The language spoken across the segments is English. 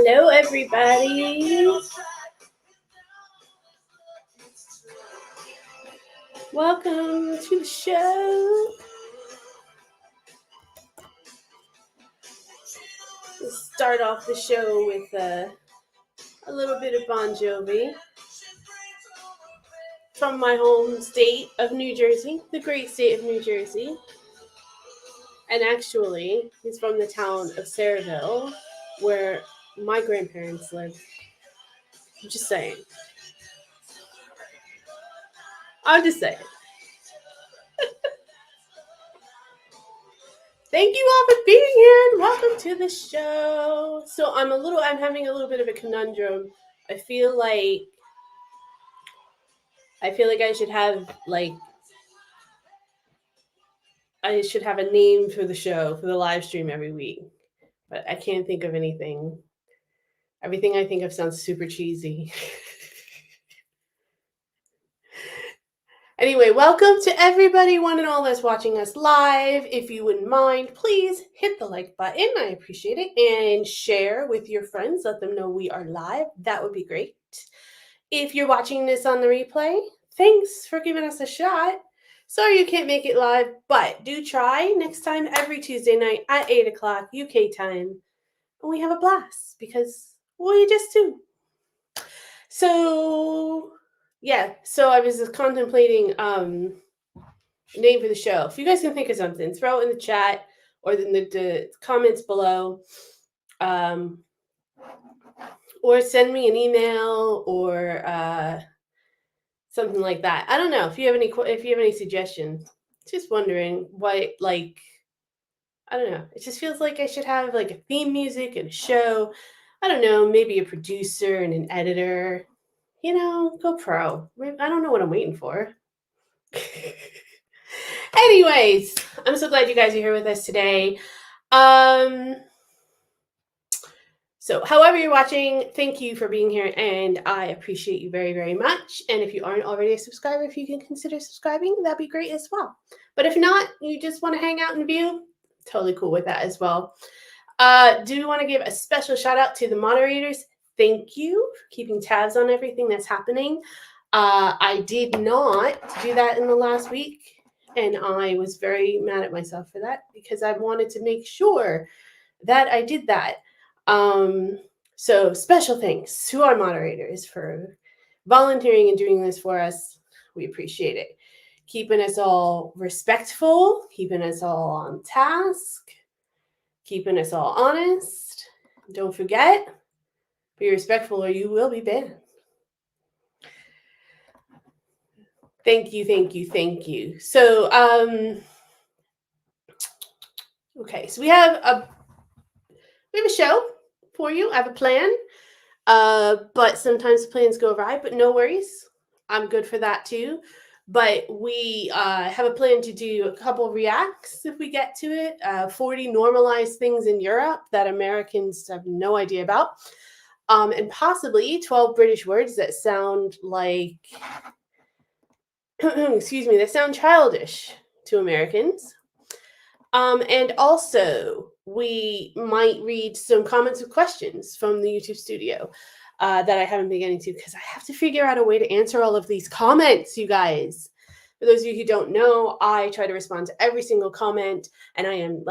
Hello, everybody. Welcome to the show. Let's start off the show with a little bit of Bon Jovi from my home state of New Jersey, the great state of New Jersey. And actually, he's from the town of Saraville, where my grandparents lived. I'm just saying. I'm just saying. Thank you all for being here and welcome to the show. So I'm having a little bit of a conundrum. I feel like I should have a name for the show, for the live stream every week. But I can't think of anything. Everything I think of sounds super cheesy. Anyway, welcome to everybody, one and all that's watching us live. If you wouldn't mind, please hit the like button. I appreciate it. And share with your friends. Let them know we are live. That would be great. If you're watching this on the replay, thanks for giving us a shot. Sorry you can't make it live, but do try next time every Tuesday night at 8 o'clock UK time. And we have a blast because we just do. So I was just contemplating name for the show. If you guys can think of something, throw it in the chat or in the comments below, or send me an email or something like that. I don't know if you have any suggestions. Just wondering what I don't know. It just feels like I should have like a theme music and a show. I don't know, maybe a producer and an editor. Go pro. I don't know what I'm waiting for. Anyways, I'm so glad you guys are here with us today. So however you're watching, thank you for being here, and I appreciate you very, very much. And if you aren't already a subscriber, if you can consider subscribing, that'd be great as well. But if not, you just want to hang out and view, totally cool with that as well. Do want to give a special shout out to the moderators. Thank you for keeping tabs on everything that's happening. I did not do that in the last week, and I was very mad at myself for that because I wanted to make sure that I did that. So special thanks to our moderators for volunteering and doing this for us. We appreciate it. Keeping us all respectful, keeping us all on task, keeping us all honest. Don't forget, be respectful or you will be banned. Thank you. So, okay, so we have a show for you. I have a plan, but sometimes the plans go awry, but no worries. I'm good for that too. But we have a plan to do a couple reacts if we get to it. 40 normalized things in Europe that Americans have no idea about. And possibly 12 British words that sound like, that sound childish to Americans. And also, we might read some comments or questions from the YouTube studio that I haven't been getting to because I have to figure out a way to answer all of these comments, you guys. For those of you who don't know, I try to respond to every single comment, and I am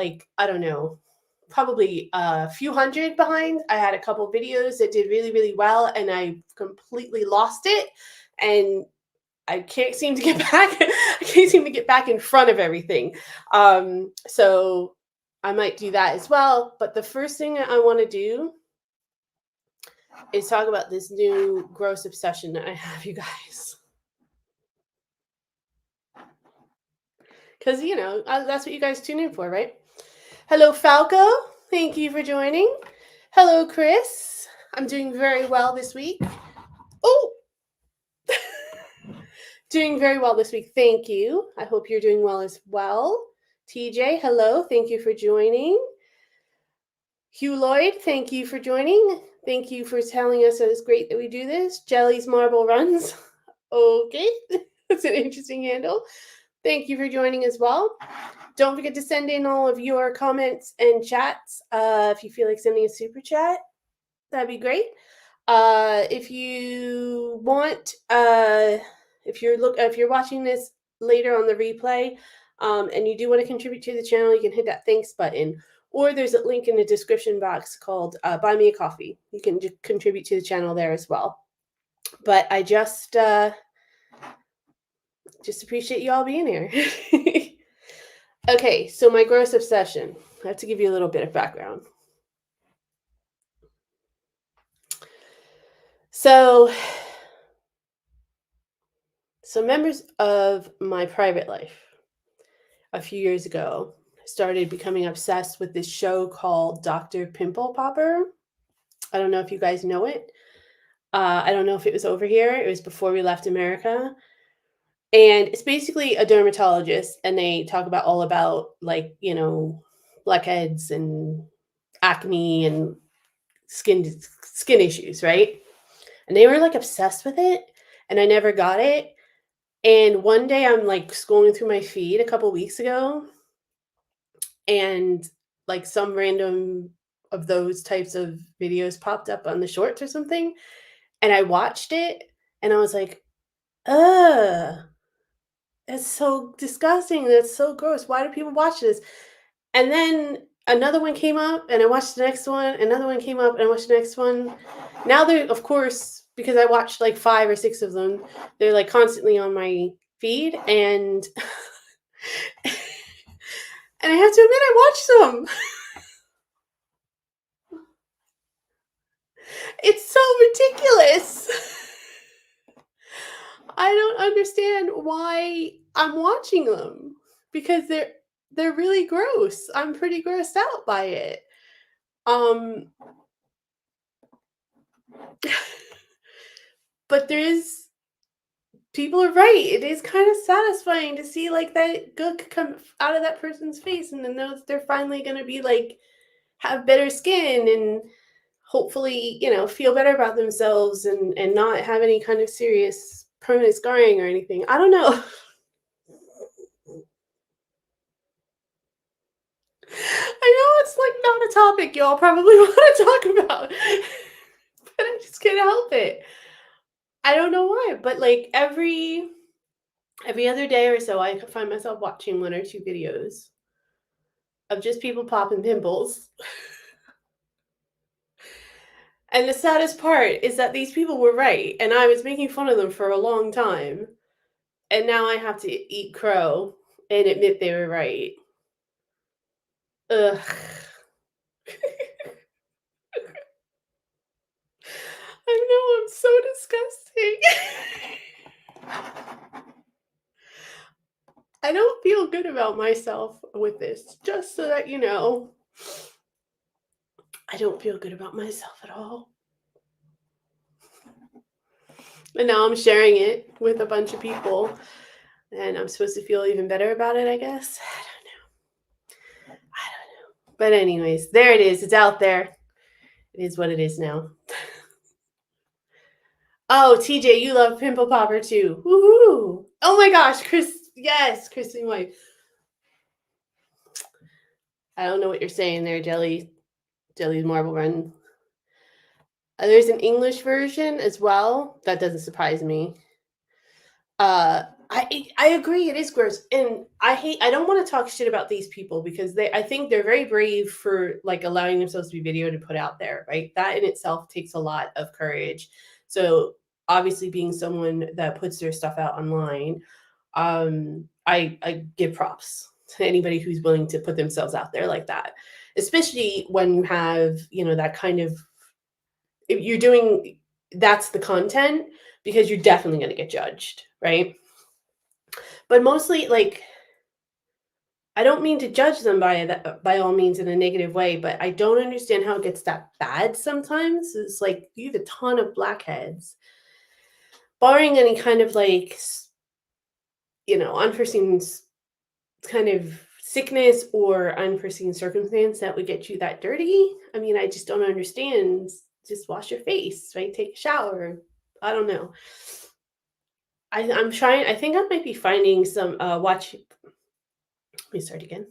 probably a few hundred behind. I had a couple videos that did really, really well, and I completely lost it, and I can't seem to get back. I can't seem to get back in front of everything. So I might do that as well. But the first thing I want to do is talk about this new gross obsession that I have, you guys. Because, that's what you guys tune in for, right? Hello, Falco. Thank you for joining. Hello, Chris. I'm doing very well this week. Oh! Doing very well this week. Thank you. I hope you're doing well as well. TJ, hello. Thank you for joining. Hugh Lloyd, thank you for joining. Thank you for telling us that it's great that we do this. Jelly's Marble Runs. Okay. That's an interesting handle. Thank you for joining as well. Don't forget to send in all of your comments and chats. If you feel like sending a super chat, That'd be great. If you want, if you're watching this later on the replay, and you do want to contribute to the channel, you can hit that thanks button. Or there's a link in the description box called Buy Me a Coffee. You can contribute to the channel there as well. But I just appreciate you all being here. Okay, so my gross obsession. I have to give you a little bit of background. So members of my private life a few years ago started becoming obsessed with this show called Dr. Pimple Popper. I don't know if you guys know it. I don't know if it was over here. It was before we left America. And it's basically a dermatologist, and they talk about all about, like, blackheads and acne and skin issues, right? And they were like obsessed with it, and I never got it. And one day I'm like scrolling through my feed a couple weeks ago, and like some random of those types of videos popped up on the shorts or something, and I watched it, and I was like, ugh, that's so disgusting. That's so gross. Why do people watch this? And then another one came up, and I watched the next one. Another one came up, and I watched the next one. Now they're, of course, because I watched like 5 or 6 of them, they're like constantly on my feed, and and I have to admit, I watched them. It's so ridiculous. I don't understand why I'm watching them, because they're really gross. I'm pretty grossed out by it. But people are right. It is kind of satisfying to see like that gook come out of that person's face, and then know that they're finally going to be like, have better skin, and hopefully, feel better about themselves, and not have any kind of serious permanent scarring or anything. I don't know. I know it's like not a topic y'all probably want to talk about, but I just can't help it. I don't know why, but like every other day or so, I find myself watching 1 or 2 videos of just people popping pimples. And the saddest part is that these people were right, and I was making fun of them for a long time. And now I have to eat crow and admit they were right. Ugh. I know, I'm so disgusting. I don't feel good about myself with this, just so that you know. I don't feel good about myself at all. And now I'm sharing it with a bunch of people, and I'm supposed to feel even better about it, I guess. I don't know. But anyways, there it is. It's out there. It is what it is now. Oh, TJ, you love Pimple Popper too. Woohoo! Oh my gosh, Chris. Yes, Christine White. I don't know what you're saying there, Jelly's Marble Run. There's an English version as well. That doesn't surprise me. I agree, it is gross, and I don't want to talk shit about these people, because I think they're very brave for like allowing themselves to be videoed and put out there, right? That in itself takes a lot of courage. So obviously, being someone that puts their stuff out online, I give props to anybody who's willing to put themselves out there like that, especially when you have, that kind of, if you're doing, that's the content, because you're definitely going to get judged, right? But mostly, like, I don't mean to judge them by all means in a negative way, but I don't understand how it gets that bad sometimes. It's like you have a ton of blackheads, barring any kind of like, unforeseen kind of sickness or unforeseen circumstance that would get you that dirty. I mean, I just don't understand. Just wash your face, right? Take a shower. I don't know. I'm trying. I think I might be finding some watch. Let me start again.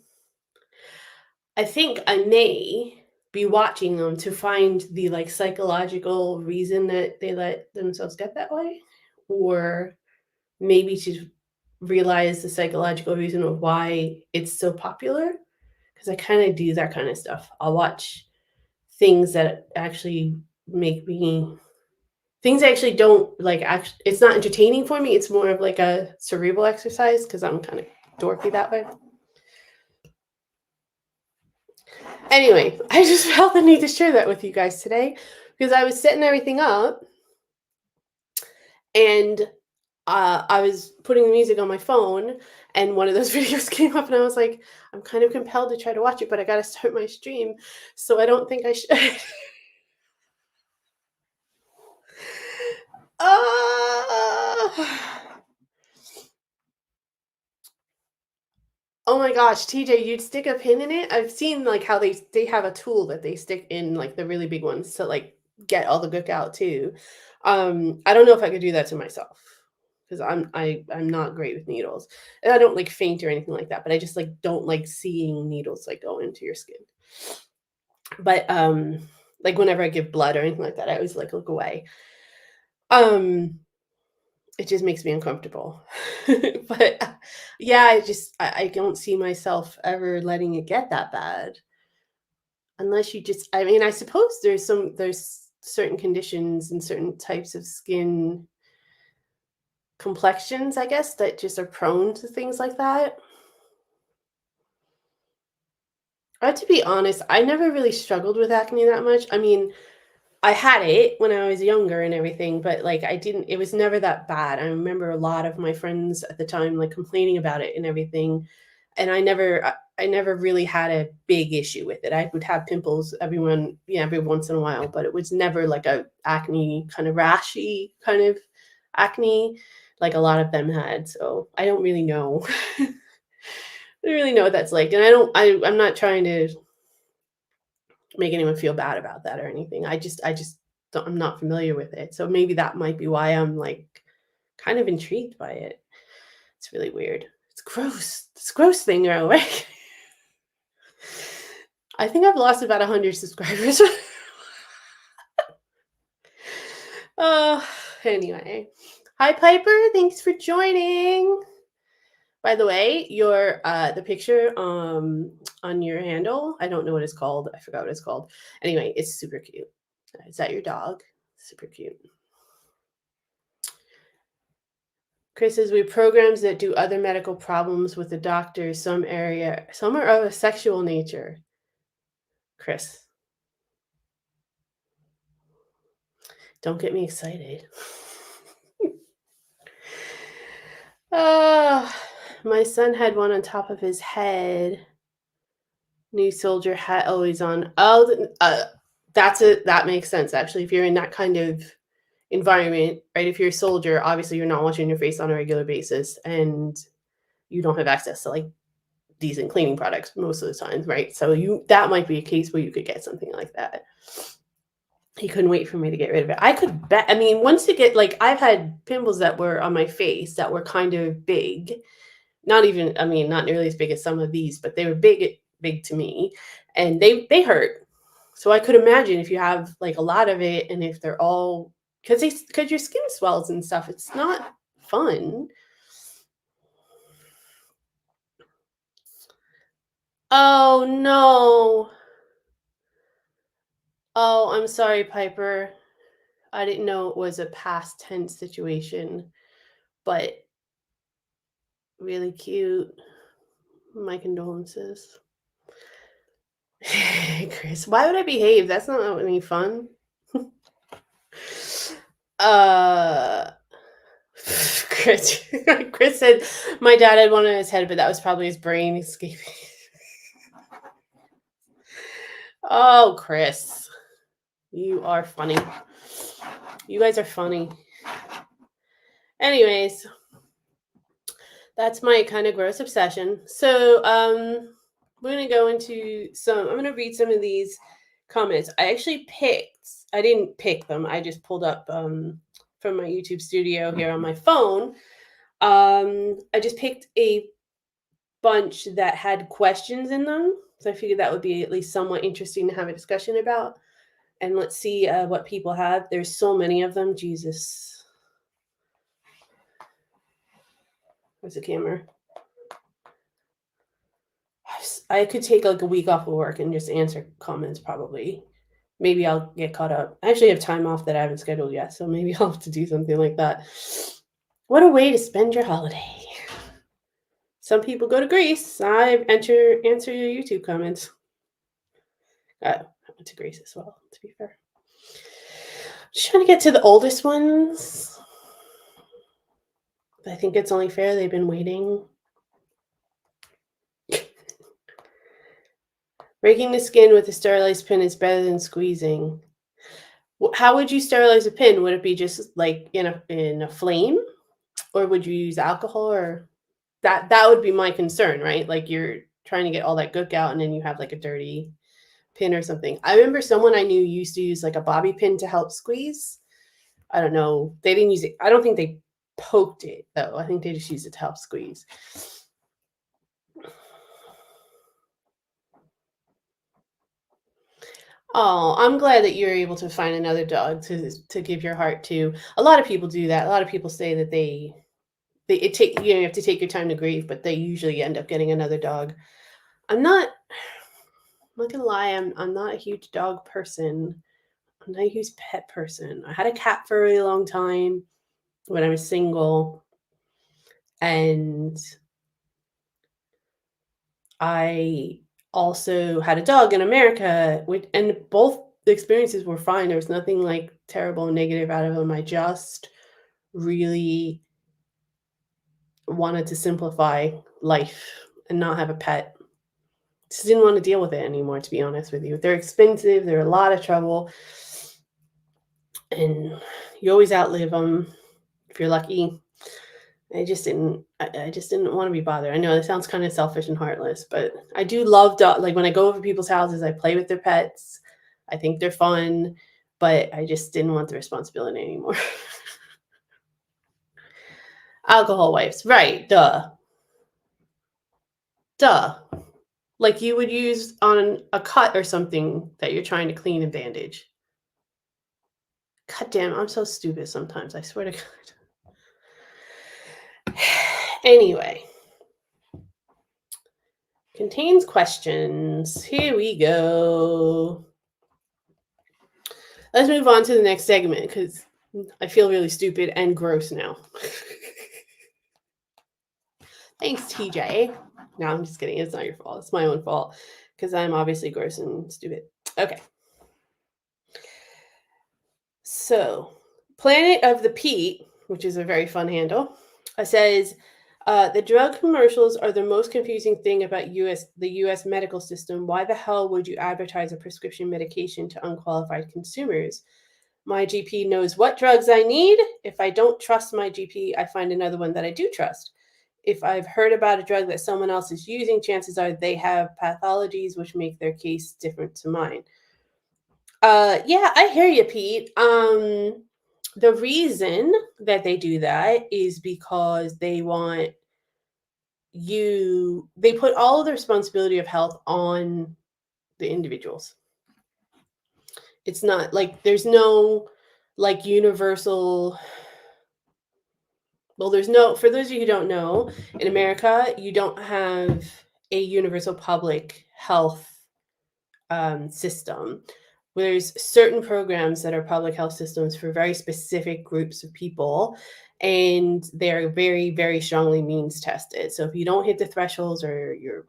I think I may be watching them to find the like psychological reason that they let themselves get that way, or maybe to realize the psychological reason of why it's so popular. Because I kind of do that kind of stuff. I'll watch things that actually make me things I actually don't like. Actually, it's not entertaining for me. It's more of like a cerebral exercise because I'm kind of dorky that way. Anyway, I just felt the need to share that with you guys today because I was setting everything up and I was putting the music on my phone and one of those videos came up and I was like, I'm kind of compelled to try to watch it, but I got to start my stream. So I don't think I should. uh, Oh my gosh, TJ, you'd stick a pin in it? I've seen, like, how they have a tool that they stick in, like, the really big ones to, like, get all the gook out too. I don't know if I could do that to myself because I'm not great with needles. And I don't, like, faint or anything like that, but I just, like, don't like seeing needles, like, go into your skin. But, like, whenever I give blood or anything like that, I always, like, look away. Um, it just makes me uncomfortable. But, yeah, I don't see myself ever letting it get that bad unless you just I mean, I suppose there's certain conditions and certain types of skin complexions, I guess, that just are prone to things like that. To be honest, I never really struggled with acne that much. I mean, I had it when I was younger and everything, but, like, I didn't it was never that bad. I remember a lot of my friends at the time, like, complaining about it and everything, and I never really had a big issue with it. I would have pimples every once in a while, but it was never like a acne kind of rashy kind of acne like a lot of them had, so I don't really know. I don't really know what that's like, and I'm not trying to make anyone feel bad about that or anything. I just don't I'm not familiar with it. So maybe that might be why I'm like kind of intrigued by it. It's really weird. It's gross. This gross thing you're awake. I think I've lost about 100 subscribers. Oh, anyway. Hi Piper, thanks for joining. By the way, your the picture on your handle, I don't know what it's called. I forgot what it's called. Anyway, it's super cute. Is that your dog? Super cute. Chris says we have programs that do other medical problems with the doctor. Some are of a sexual nature. Chris, don't get me excited. My son had one on top of his head. New soldier hat always on. Oh, that makes sense actually. If you're in that kind of environment, right? If you're a soldier, obviously you're not washing your face on a regular basis, and you don't have access to like decent cleaning products most of the time, right? So that might be a case where you could get something like that. He couldn't wait for me to get rid of it. I could bet. I mean, once you get like, I've had pimples that were on my face that were kind of big. Not even, I mean, not nearly as big as some of these, but they were big to me, and they hurt. So I could imagine if you have like a lot of it, and if they're all because your skin swells and stuff, it's not fun. Oh no. Oh, I'm sorry, Piper. I didn't know it was a past tense situation, but really cute. My condolences. Chris, why would I behave? That's not any fun. uh Chris, Chris said my dad had one on his head, but that was probably his brain escaping. Oh, Chris, you are funny. You guys are funny. Anyways, that's my kind of gross obsession. So, we're gonna go into I'm gonna read some of these comments. I didn't pick them. I just pulled up from my YouTube studio here on my phone. I just picked a bunch that had questions in them. So I figured that would be at least somewhat interesting to have a discussion about. And let's see what people have. There's so many of them. Jesus. Where's the camera? I could take like a week off of work and just answer comments probably. Maybe I'll get caught up. I actually have time off that I haven't scheduled yet, so maybe I'll have to do something like that. What a way to spend your holiday. Some people go to Greece. I answer your YouTube comments. I went to Greece as well, to be fair. Just trying to get to the oldest ones. I think it's only fair they've been waiting. Breaking the skin with a sterilized pin is better than squeezing. How would you sterilize a pin? Would it be just like in a flame, or would you use alcohol? Or that would be my concern, right? Like you're trying to get all that gook out, and then you have like a dirty pin or something. I remember someone I knew used to use like a bobby pin to help squeeze. I don't know. They didn't use it. I don't think they poked it though. I think they just used it to help squeeze. Oh, I'm glad that you're able to find another dog to give your heart to. A lot of people do that. A lot of people say that they it take you have to take your time to grieve, but they usually end up getting another dog. I'm not gonna lie, I'm not a huge dog person. I'm not a huge pet person. I had a cat for a really long time when I was single, and I also had a dog in America, and both the experiences were fine. There was nothing like terrible and negative out of them. I just really wanted to simplify life and not have a pet. Just didn't want to deal with it anymore, to be honest with you. They're expensive, they're a lot of trouble, and you always outlive them if you're lucky. I just didn't want to be bothered. I know that sounds kind of selfish and heartless, but I do love dog. Like when I go over people's houses, I play with their pets. I think they're fun, but I just didn't want the responsibility anymore. Alcohol wipes, right? Duh. Like you would use on a cut or something that you're trying to clean and bandage. God damn, I'm so stupid sometimes. I swear to God. Anyway. Contains questions. Here we go. Let's move on to the next segment because I feel really stupid and gross now. Thanks, TJ. No, I'm just kidding. It's not your fault. It's my own fault because I'm obviously gross and stupid. Okay. So, Planet of the Pete, which is a very fun handle, says the drug commercials are the most confusing thing about the U.S. medical system. Why the hell would you advertise a prescription medication to unqualified consumers? My GP knows what drugs I need. If I don't trust my GP, I find another one that I do trust. If I've heard about a drug that someone else is using, chances are they have pathologies which make their case different to mine. Yeah, I hear you, Pete. The reason that they do that is because they want they put all of the responsibility of health on the individuals. It's not like there's no like universal. Well, for those of you who don't know, in America, you don't have a universal public health system. There's certain programs that are public health systems for very specific groups of people, and they're very, very strongly means tested. So if you don't hit the thresholds, or you're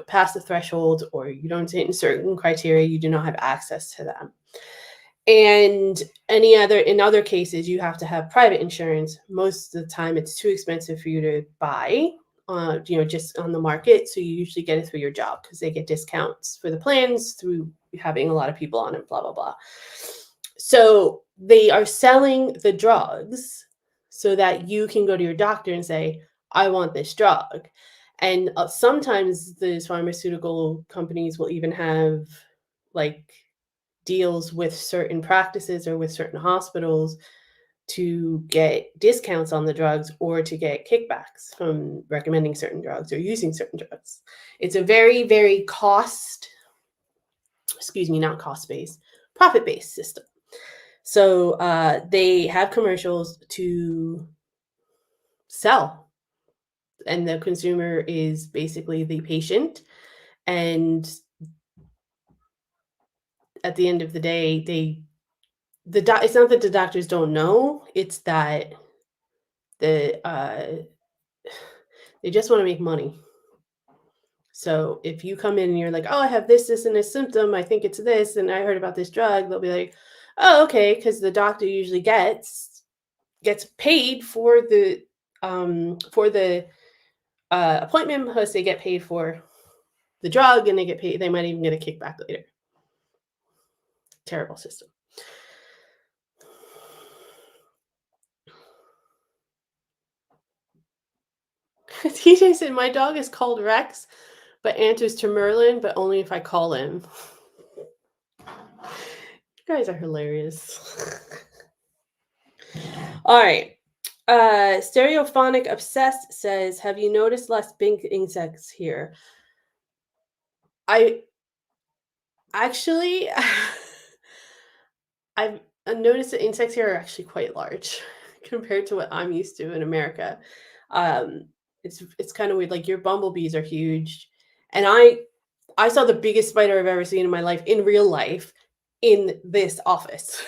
past the thresholds, or you don't hit certain criteria, you do not have access to them. And in other cases, you have to have private insurance. Most of the time, it's too expensive for you to buy, just on the market. So you usually get it through your job because they get discounts for the plans through having a lot of people on it, blah, blah, blah. So they are selling the drugs so that you can go to your doctor and say, I want this drug. And sometimes these pharmaceutical companies will even have like deals with certain practices or with certain hospitals to get discounts on the drugs or to get kickbacks from recommending certain drugs or using certain drugs. It's a very, very not cost based, profit based system. So they have commercials to sell, and the consumer is basically the patient. And at the end of the day, it's not that the doctors don't know; it's that the they just want to make money. So if you come in and you're like, "Oh, I have this, and this symptom. I think it's this, and I heard about this drug," they'll be like, "Oh, okay," because the doctor usually gets paid for the appointment, plus they get paid for the drug, and they get paid. They might even get a kickback later. Terrible system. TJ said, "My dog is called Rex, but answers to Merlin, but only if I call him." You guys are hilarious. All right. Stereophonic Obsessed says, "Have you noticed less pink insects here?" I actually, I've noticed that insects here are actually quite large compared to what I'm used to in America. Um, it's kind of weird. Like your bumblebees are huge, and I saw the biggest spider I've ever seen in my life in real life in this office.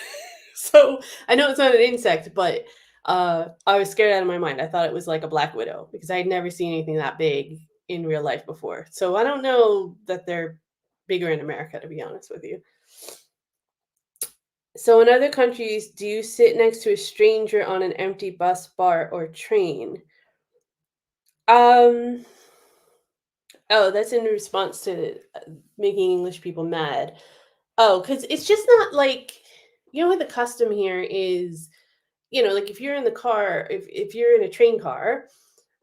So I know it's not an insect, but I was scared out of my mind. I thought it was like a black widow because I had never seen anything that big in real life before. So I don't know that they're bigger in America, to be honest with you. So in other countries, do you sit next to a stranger on an empty bus, bar, or train? Um, oh, that's in response to making English people mad. Oh, because it's just not like, what the custom here is, like if you're in the car, if you're in a train car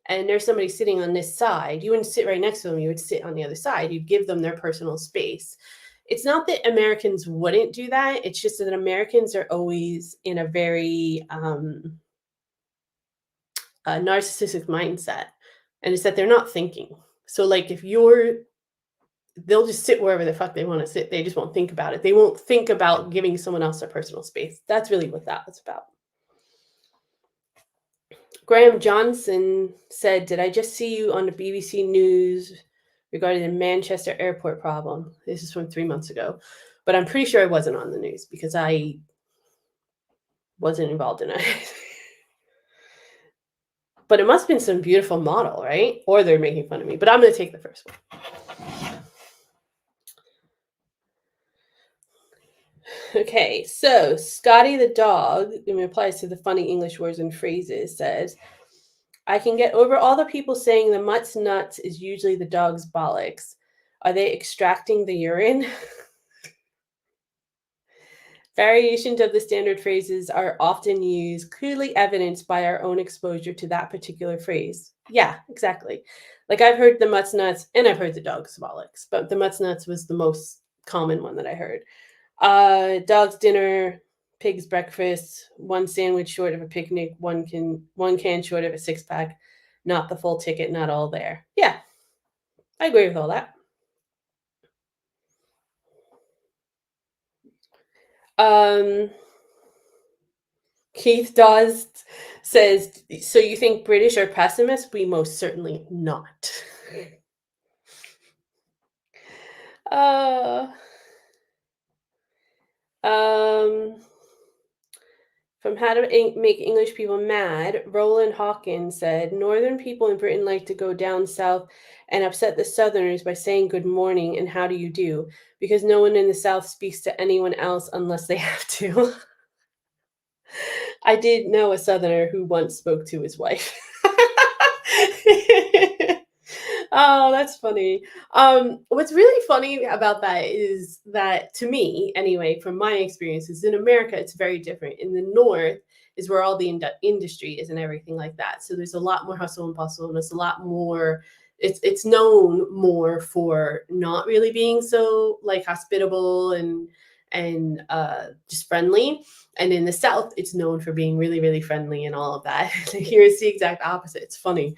and there's somebody sitting on this side, you wouldn't sit right next to them, you would sit on the other side. You'd give them their personal space. It's not that Americans wouldn't do that. It's just that Americans are always in a very narcissistic mindset. And it's that they're not thinking. So, like, they'll just sit wherever the fuck they want to sit. They just won't think about it. They won't think about giving someone else their personal space. That's really what that was about. Graham Johnson said, "Did I just see you on the BBC News regarding the Manchester airport problem?" This is from 3 months ago. But I'm pretty sure I wasn't on the news because I wasn't involved in it. But it must have been some beautiful model, right? Or they're making fun of me. But I'm going to take the first one. Okay, so Scotty the dog, in replies to the funny English words and phrases, says, "I can get over all the people saying the mutt's nuts is usually the dog's bollocks. Are they extracting the urine?" Variations of the standard phrases are often used, clearly evidenced by our own exposure to that particular phrase. Yeah, exactly. Like I've heard the mutt's nuts and I've heard the dog's bollocks, but the mutt's nuts was the most common one that I heard. Dog's dinner, pig's breakfast, one sandwich short of a picnic, one can short of a six pack, not the full ticket, not all there. Yeah, I agree with all that. Um, Keith Dawes says, "So you think British are pessimists? We most certainly not." uh, um, from How to Make English People Mad, Roland Hawkins said, "Northern people in Britain like to go down south and upset the Southerners by saying good morning and how do you do, because no one in the South speaks to anyone else unless they have to." I did know a Southerner who once spoke to his wife. Oh, that's funny. What's really funny about that is that, to me, anyway, from my experiences in America, it's very different. In the North is where all the industry is and everything like that. So there's a lot more hustle and bustle, and it's a lot more. It's known more for not really being so like hospitable and just friendly. And in the South, it's known for being really, really friendly and all of that. Here it's the exact opposite. It's funny.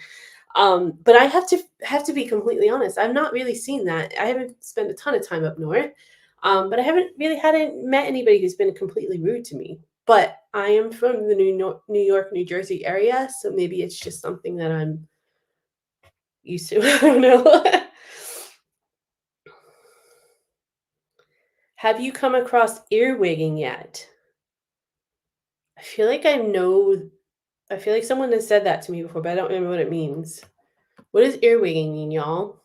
But I have to be completely honest. I've not really seen that. I haven't spent a ton of time up north, but I haven't really hadn't met anybody who's been completely rude to me. But I am from the New York, New Jersey area, so maybe it's just something that I'm used to. I don't know. Have you come across earwigging yet? I feel like I know. I feel like someone has said that to me before, but I don't remember what it means. What does earwigging mean, y'all?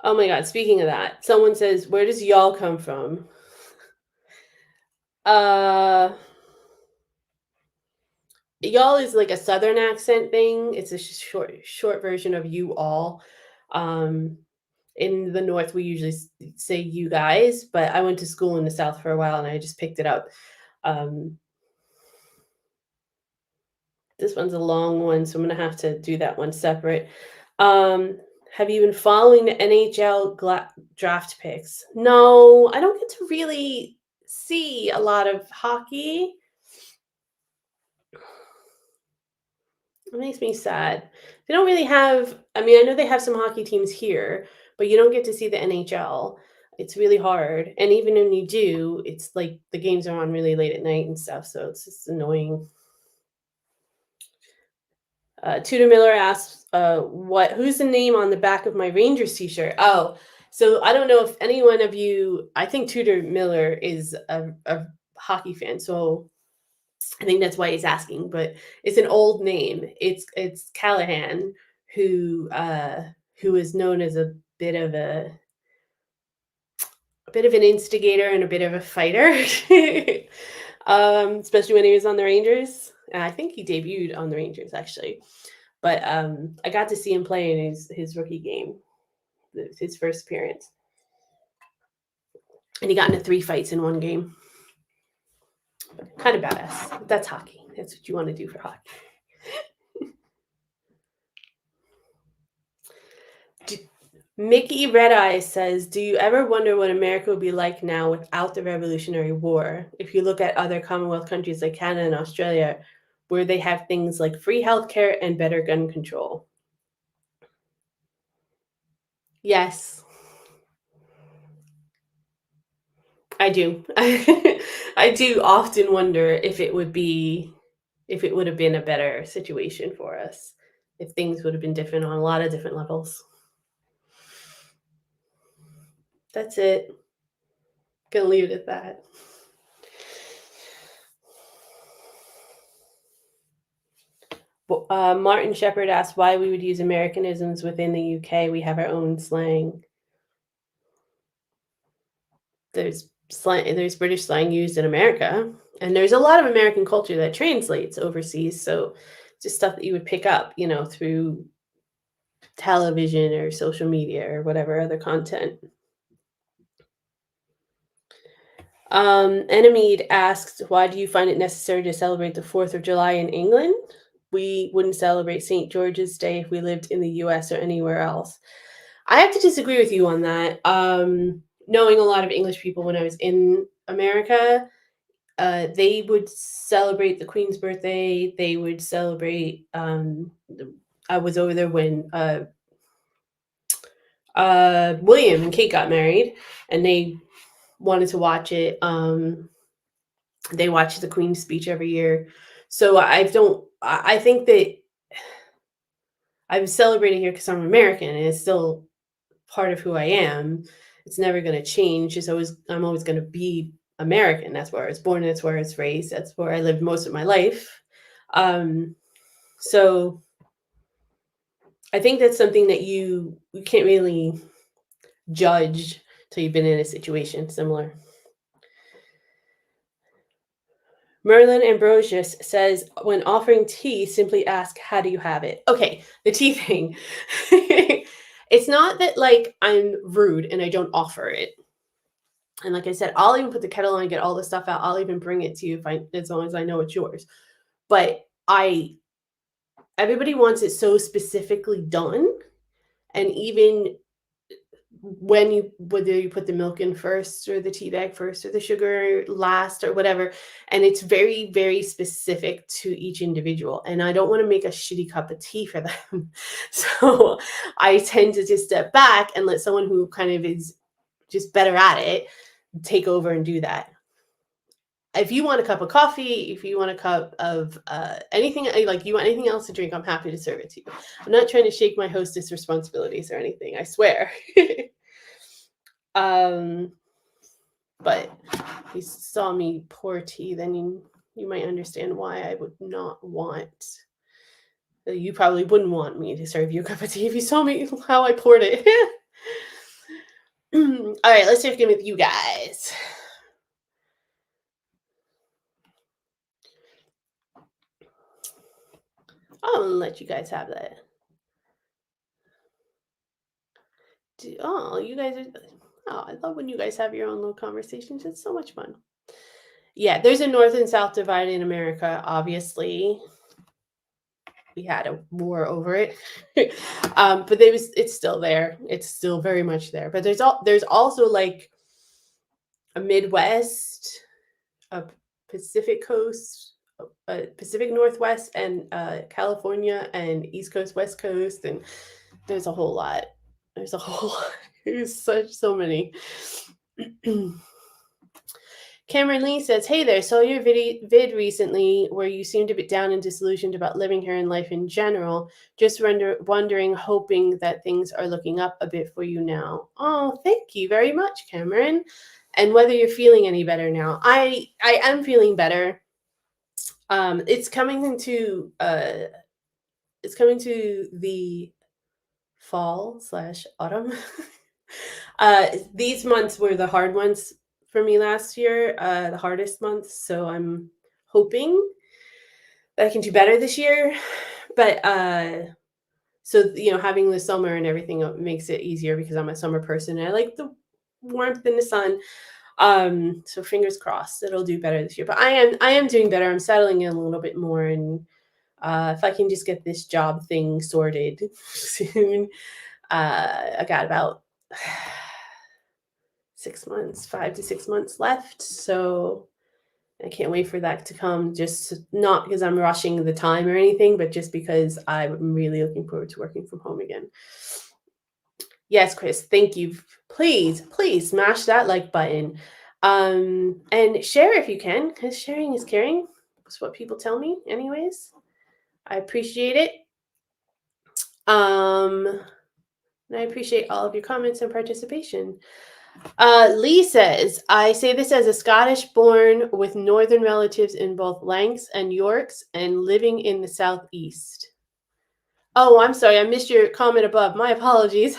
Oh my god, speaking of that, someone says, "Where does y'all come from?" Uh, y'all is like a southern accent thing. It's a short version of you all. Um, in the north, we usually say you guys, but I went to school in the south for a while and I just picked it up. Um, this one's a long one, so I'm gonna have to do that one separate. Um, have you been following the NHL draft picks? No, I don't get to really see a lot of hockey. It makes me sad. They don't really have, I mean, I know they have some hockey teams here, but you don't get to see the NHL. It's really hard. And even when you do, it's like the games are on really late at night and stuff, so it's just annoying. Tudor Miller asks, who's the name on the back of my Rangers t-shirt? Oh, so I don't know if any one of you, I think Tudor Miller is a hockey fan, so I think that's why he's asking, but it's an old name. It's Callahan, who is known as a bit of an instigator and a bit of a fighter, especially when he was on the Rangers. And I think he debuted on the Rangers actually, but I got to see him play in his rookie game, his first appearance, and he got into 3 fights in one game. Kind of badass. That's hockey. That's what you want to do for hockey. Mickey Red Eye says, "Do you ever wonder what America would be like now without the Revolutionary War? If you look at other Commonwealth countries like Canada and Australia, where they have things like free healthcare and better gun control." Yes, I do. I do often wonder if it would have been a better situation for us, if things would have been different on a lot of different levels. That's it. Gonna leave it at that. Martin Shepard asked why we would use Americanisms within the UK. We have our own slang. There's British slang used in America, and there's a lot of American culture that translates overseas. So just stuff that you would pick up, through television or social media or whatever other content. Enemid asked, why do you find it necessary to celebrate the 4th of July in England? We wouldn't celebrate St. George's Day if we lived in the US or anywhere else. I have to disagree with you on that. Knowing a lot of English people when I was in America, they would celebrate the Queen's birthday. They would celebrate. I was over there when William and Kate got married, and they wanted to watch it. They watch the Queen's speech every year, so I don't. I think that I'm celebrating here because I'm American, and it's still part of who I am. It's never going to change. I'm always going to be American. That's where I was born. That's where I was raised. That's where I lived most of my life. So I think that's something that you can't really judge till you've been in a situation similar. Merlin Ambrosius says, when offering tea, simply ask, how do you have it? Okay, the tea thing. It's not that like I'm rude and I don't offer it. And like I said, I'll even put the kettle on and get all the stuff out. I'll even bring it to you as long as I know it's yours. But everybody wants it so specifically done. And even whether you put the milk in first or the tea bag first or the sugar last or whatever. And it's very, very specific to each individual. And I don't want to make a shitty cup of tea for them. So I tend to just step back and let someone who kind of is just better at it take over and do that. If you want a cup of coffee, if you want a cup of anything, like you want anything else to drink, I'm happy to serve it to you. I'm not trying to shake my hostess responsibilities or anything, I swear. But if you saw me pour tea, then you might understand why I would not want. You probably wouldn't want me to serve you a cup of tea if you saw me how I poured it. All right, let's check in with you guys. I'll let you guys have that. Oh, you guys are. Oh, I love when you guys have your own little conversations. It's so much fun. Yeah, there's a North and South divide in America, obviously. We had a war over it. But it's still there. It's still very much there. But there's also like a Midwest, a Pacific Coast, a Pacific Northwest, and California, and East Coast, West Coast, and there's a whole lot. There's a whole lot. There's so many. Cameron Lee says, "Hey there, saw your vid recently where you seemed a bit down and disillusioned about living here and life in general. Just wondering, hoping that things are looking up a bit for you now." Oh, thank you very much, Cameron. And whether you're feeling any better now. I am feeling better. It's coming to the fall/autumn. These months were the hard ones for me last year, the hardest months. So I'm hoping that I can do better this year. But so having the summer and everything makes it easier because I'm a summer person and I like the warmth in the sun. So fingers crossed it'll do better this year. But I am doing better. I'm settling in a little bit more, and if I can just get this job thing sorted soon, I got about 6 months, 5 to 6 months left. So I can't wait for that to come. Just not because I'm rushing the time or anything, but just because I'm really looking forward to working from home again. Yes, Chris, thank you. Please smash that like button. And share if you can, because sharing is caring. That's what people tell me anyways. I appreciate it. And I appreciate all of your comments and participation. Lee says, "I say this as a Scottish born with northern relatives in both Lancs and Yorks and living in the southeast." Oh, I'm sorry, I missed your comment above. My apologies.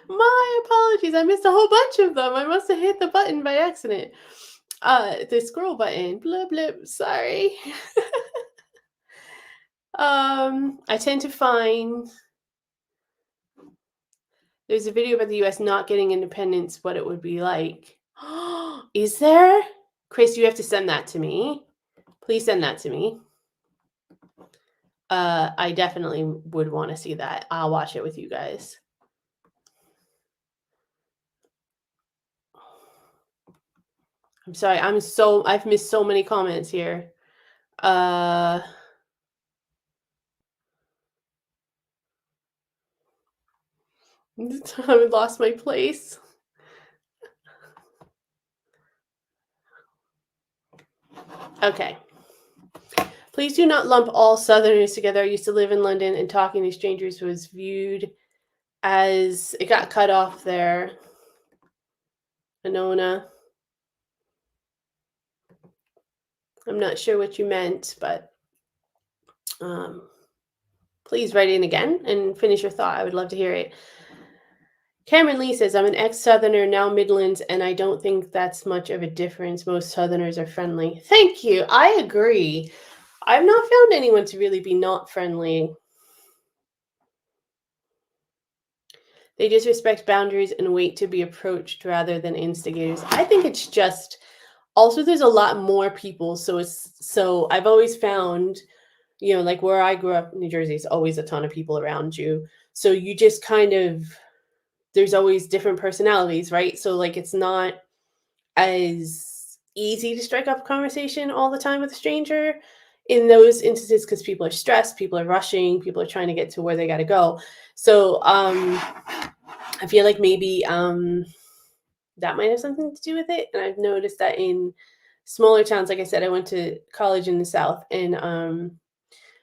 My apologies. I missed a whole bunch of them. I must have hit the button by accident. The scroll button. Blip blip. Sorry. I tend to find there's a video about the US not getting independence, what it would be like. Is there? Chris, you have to send that to me. Please send that to me. I definitely would want to see that. I'll watch it with you guys. I'm sorry. I've missed so many comments here. I lost my place. Okay. Please do not lump all Southerners together. I used to live in London, and talking to strangers was viewed as it got cut off there. Anona. I'm not sure what you meant, but please write in again and finish your thought. I would love to hear it. Cameron Lee says, "I'm an ex-Southerner, now Midlands, and I don't think that's much of a difference. Most Southerners are friendly." Thank you. I agree. I've not found anyone to really be not friendly. They just respect boundaries and wait to be approached rather than instigators. I think it's just also there's a lot more people, so I've always found like where I grew up in New Jersey, it's always a ton of people around you. So you just kind of, there's always different personalities, right? So like it's not as easy to strike up a conversation all the time with a stranger in those instances because people are stressed, people are rushing, people are trying to get to where they got to go. So I feel like maybe that might have something to do with it. And I've noticed that in smaller towns, like I said, I went to college in the South, and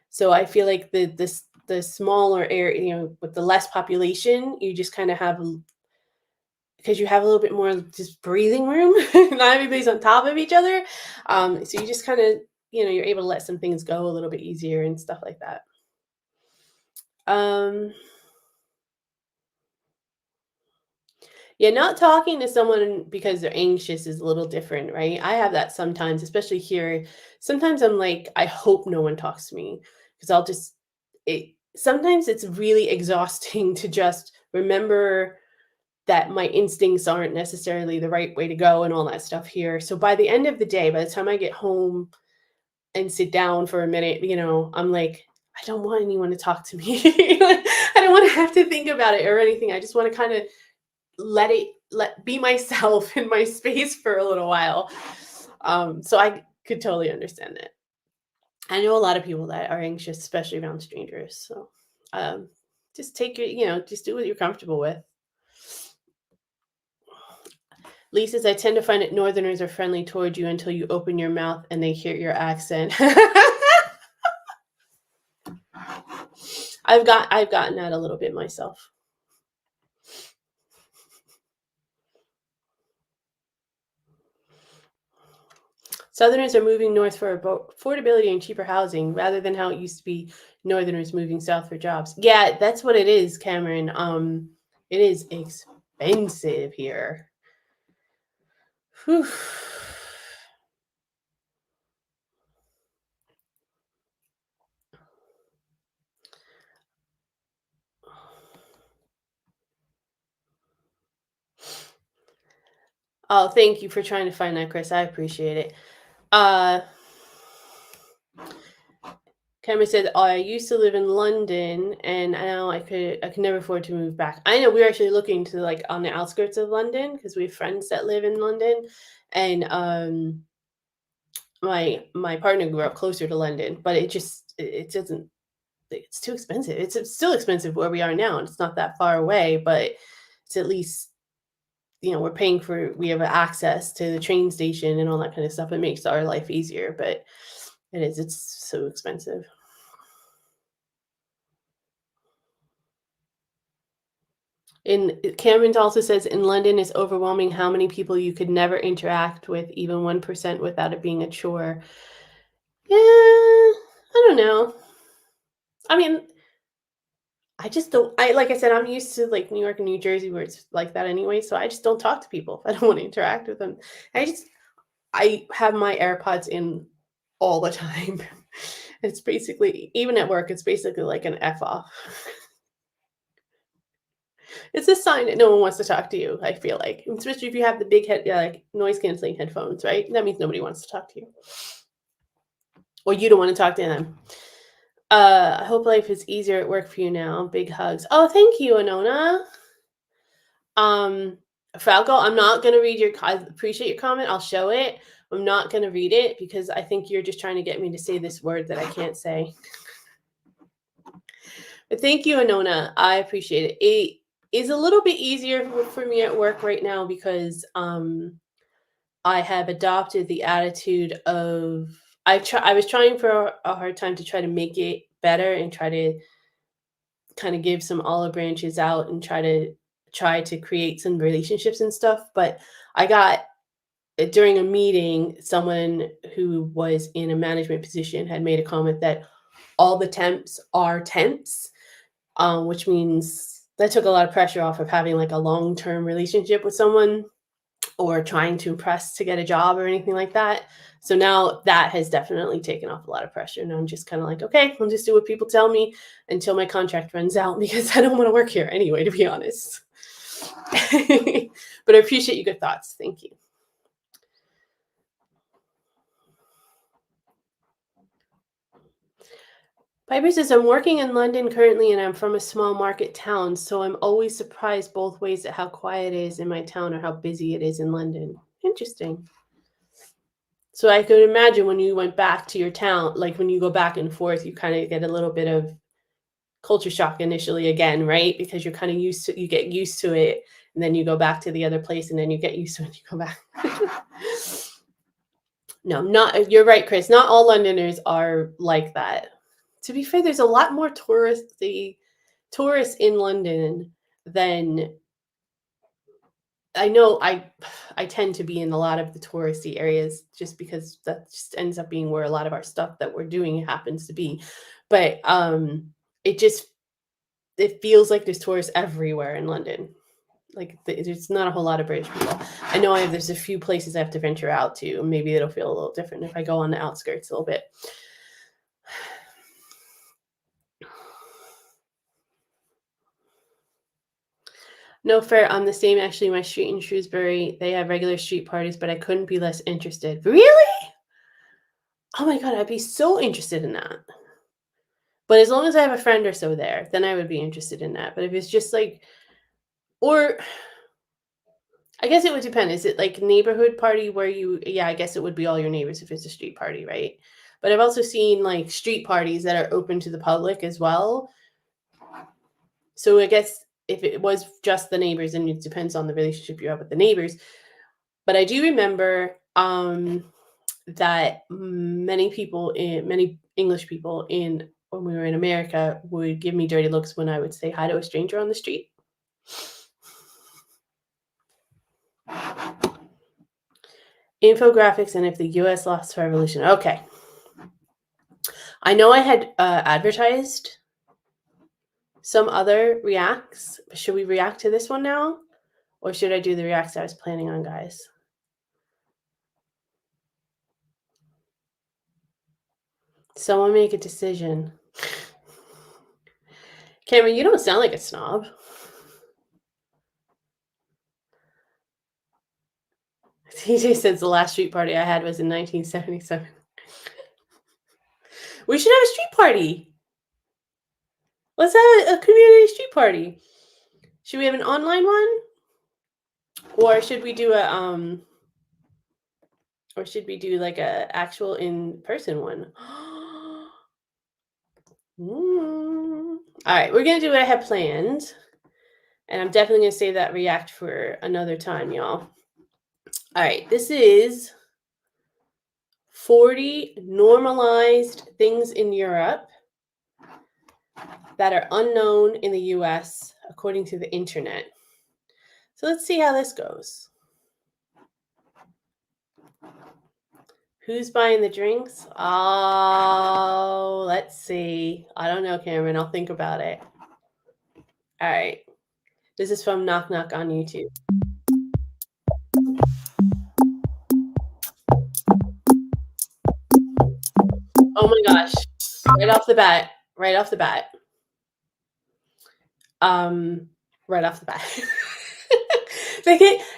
so I feel like the smaller area, with the less population, you just kind of have, because you have a little bit more just breathing room. Not everybody's on top of each other. So you just kind of, you're able to let some things go a little bit easier and stuff like that. Um, yeah, not talking to someone because they're anxious is a little different, right? I have that sometimes, especially here. Sometimes I'm like, I hope no one talks to me because sometimes it's really exhausting to just remember that my instincts aren't necessarily the right way to go and all that stuff here. So by the end of the day, by the time I get home and sit down for a minute, I'm like, I don't want anyone to talk to me. Like, I don't want to have to think about it or anything. I just want to kind of let be myself in my space for a little while. So I could totally understand that. I know a lot of people that are anxious, especially around strangers. So um, just take your, just do what you're comfortable with. Lee says, I tend to find that Northerners are friendly towards you until you open your mouth and they hear your accent. I've gotten that a little bit myself. Southerners are moving north for affordability and cheaper housing rather than how it used to be Northerners moving south for jobs. Yeah, that's what it is, Cameron. It is expensive here. Whew. Oh, thank you for trying to find that, Chris. I appreciate it. Cameron said, I used to live in London and now I could never afford to move back. I know we're actually looking to like on the outskirts of London because we have friends that live in London, and my partner grew up closer to London, but it doesn't, it's too expensive. It's still expensive where we are now, and it's not that far away, but it's at least, we have access to the train station and all that kind of stuff. It makes our life easier, but it's so expensive. In Cameron also says in London, it's overwhelming how many people you could never interact with, even 1% without it being a chore. Yeah, I don't know. I mean, I just don't. Like I said, I'm used to like New York and New Jersey where it's like that anyway. So I just don't talk to people. I don't want to interact with them. I have my AirPods in all the time. It's basically, even at work, it's basically like an F off. It's a sign that no one wants to talk to you, I feel like, especially if you have the big like noise canceling headphones, right? That means nobody wants to talk to you, or you don't want to talk to them. I hope life is easier at work for you now. Big hugs. Oh, thank you, Anona. Um, Falco, I'm not gonna read I appreciate your comment. I'll show it. I'm not gonna read it because I think you're just trying to get me to say this word that I can't say. But thank you, Anona. I appreciate it. It is a little bit easier for me at work right now because I have adopted the attitude of I was trying for a hard time to try to make it better and try to kind of give some olive branches out and try to create some relationships and stuff. But I got during a meeting, someone who was in a management position had made a comment that all the temps are temps, which means that took a lot of pressure off of having like a long-term relationship with someone or trying to impress to get a job or anything like that. So now that has definitely taken off a lot of pressure. And I'm just kind of like, okay, I'll just do what people tell me until my contract runs out because I don't want to work here anyway, to be honest. But I appreciate your good thoughts. Thank you. Piper says, I'm working in London currently and I'm from a small market town, so I'm always surprised both ways at how quiet it is in my town or how busy it is in London. Interesting. So I could imagine when you went back to your town, like when you go back and forth, you kind of get a little bit of culture shock initially again, right? Because you're kind of you get used to it, and then you go back to the other place, and then you get used to it and you go back. No, not you're right, Chris. Not all Londoners are like that. To be fair, there's a lot more tourists in London than I know. I tend to be in a lot of the touristy areas just because that just ends up being where a lot of our stuff that we're doing happens to be. But it just it feels like there's tourists everywhere in London. Like there's not a whole lot of British people. I know there's a few places I have to venture out to. Maybe it'll feel a little different if I go on the outskirts a little bit. No fair. I'm the same. Actually, my street in Shrewsbury, they have regular street parties, but I couldn't be less interested. Really? Oh my god, I'd be so interested in that. But as long as I have a friend or so there, then I would be interested in that. But if it's just like, or I guess it would depend. Is it like neighborhood party where yeah, I guess it would be all your neighbors if it's a street party, right? But I've also seen like street parties that are open to the public as well. So I guess if it was just the neighbors, and it depends on the relationship you have with the neighbors. But I do remember that many English people when we were in America would give me dirty looks when I would say hi to a stranger on the street. Infographics and if the US lost the revolution. Okay. I know I had advertised some other reacts. Should we react to this one now? Or should I do the reacts I was planning on, guys? Someone make a decision. Cameron, you don't sound like a snob. TJ says the last street party I had was in 1977. We should have a street party. Let's have a community street party. Should we have an online one? Or should we do like a actual in-person one? All right, we're gonna do what I have planned. And I'm definitely gonna save that react for another time, y'all. All right, this is 40 normalized things in Europe that are unknown in the US according to the internet. So let's see how this goes. Who's buying the drinks? Oh, let's see. I don't know, Cameron. I'll think about it. All right. This is from Knock Knock on YouTube. Oh my gosh. Right off the bat. Right off the bat.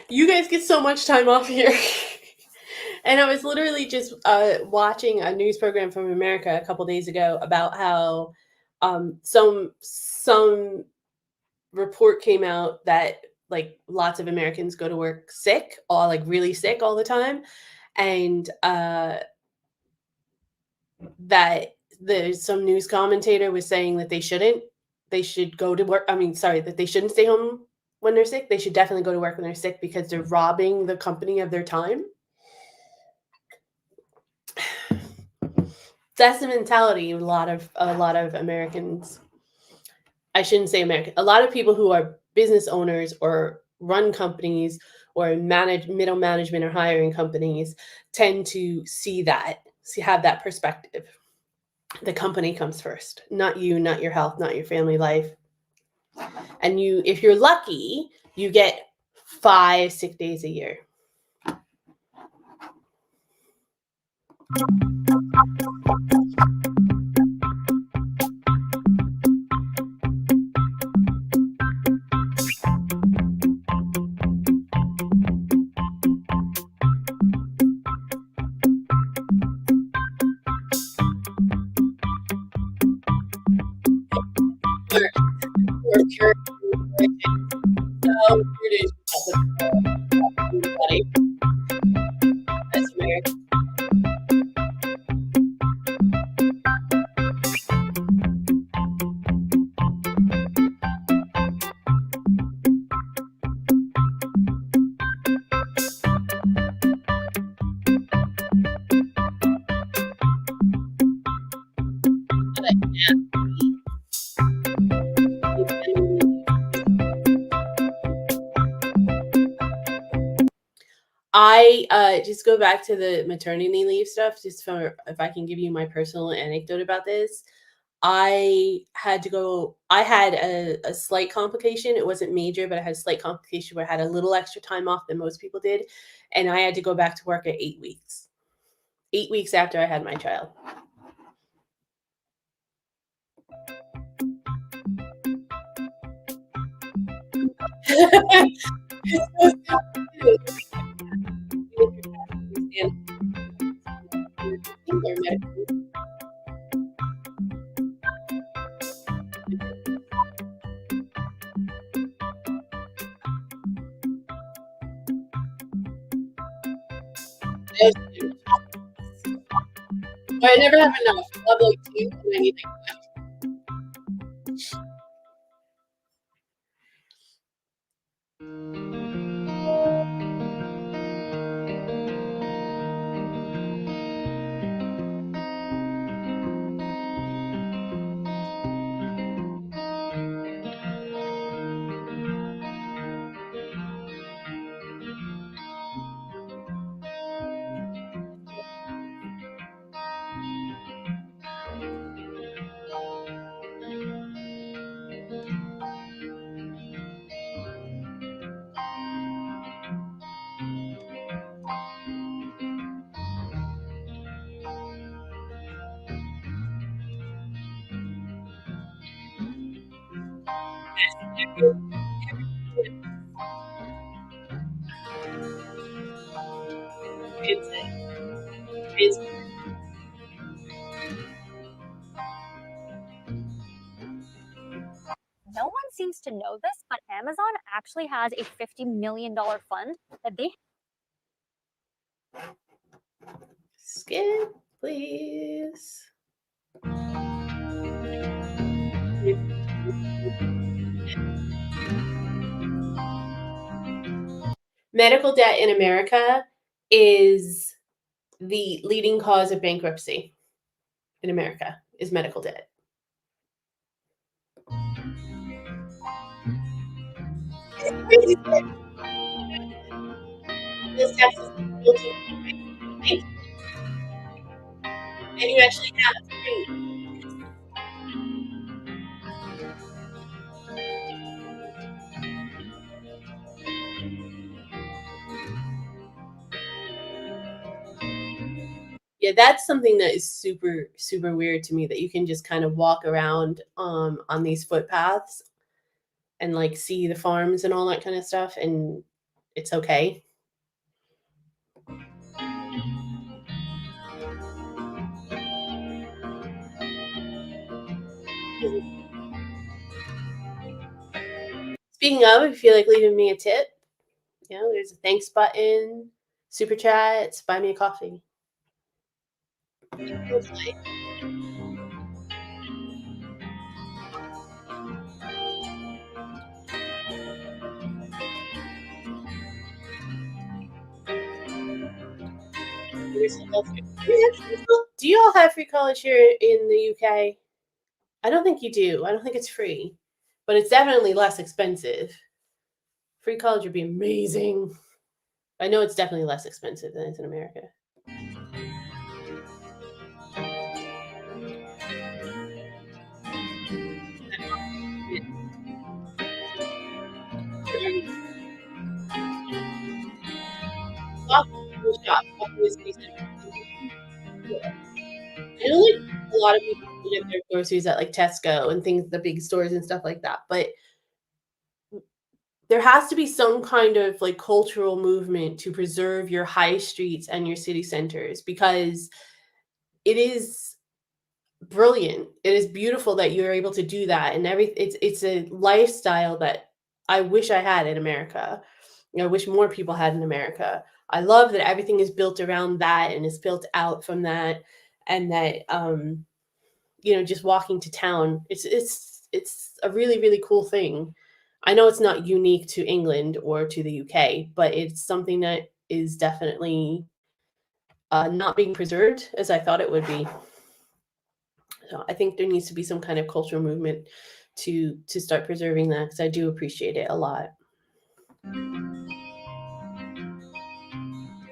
You guys get so much time off here. And I was literally just watching a news program from America a couple days ago about how some report came out that like lots of Americans go to work sick, or like really sick all the time, and that there's some news commentator was saying that they should go to work. That they shouldn't stay home when they're sick. They should definitely go to work when they're sick because they're robbing the company of their time. That's the mentality of a lot of Americans. I shouldn't say American. A lot of people who are business owners or run companies or middle management or hiring companies tend to have that perspective. The company comes first, not you, not your health, not your family life. And if you're lucky, you get 5 sick days a year. Or pure. So British. Everybody. That's American. I just go back to the maternity leave stuff, just for if I can give you my personal anecdote about this. I had a slight complication. It wasn't major, but I had a slight complication where I had a little extra time off than most people did. And I had to go back to work at 8 weeks. 8 weeks after I had my child. I never have enough. I love like two and anything. It's No one seems to know this, but Amazon actually has a $50 million fund that they skip, please. Medical debt in America is the leading cause of bankruptcy in America is medical debt. This tax is built in, and you actually have to pay. Yeah, that's something that is super, super weird to me that you can just kind of walk around on these footpaths and like see the farms and all that kind of stuff, and it's okay. Speaking of, if you feel like leaving me a tip, you know, there's a thanks button, super chats, buy me a coffee. Do you all have free college here in the UK? I don't think you do. I don't think it's free, but it's definitely less expensive. Free college would be amazing. I know it's definitely less expensive than it's in America. I know like a lot of people get their groceries at like Tesco and things, the big stores and stuff like that, but there has to be some kind of like cultural movement to preserve your high streets and your city centers because it is brilliant. It is beautiful that you're able to do that, and it's a lifestyle that I wish I had in America. I wish more people had in America. I love that everything is built around that and is built out from that, and that just walking to town, it's a really really cool thing. I know it's not unique to England or to the UK, but it's something that is definitely not being preserved as I thought it would be. So I think there needs to be some kind of cultural movement to start preserving that, because I do appreciate it a lot.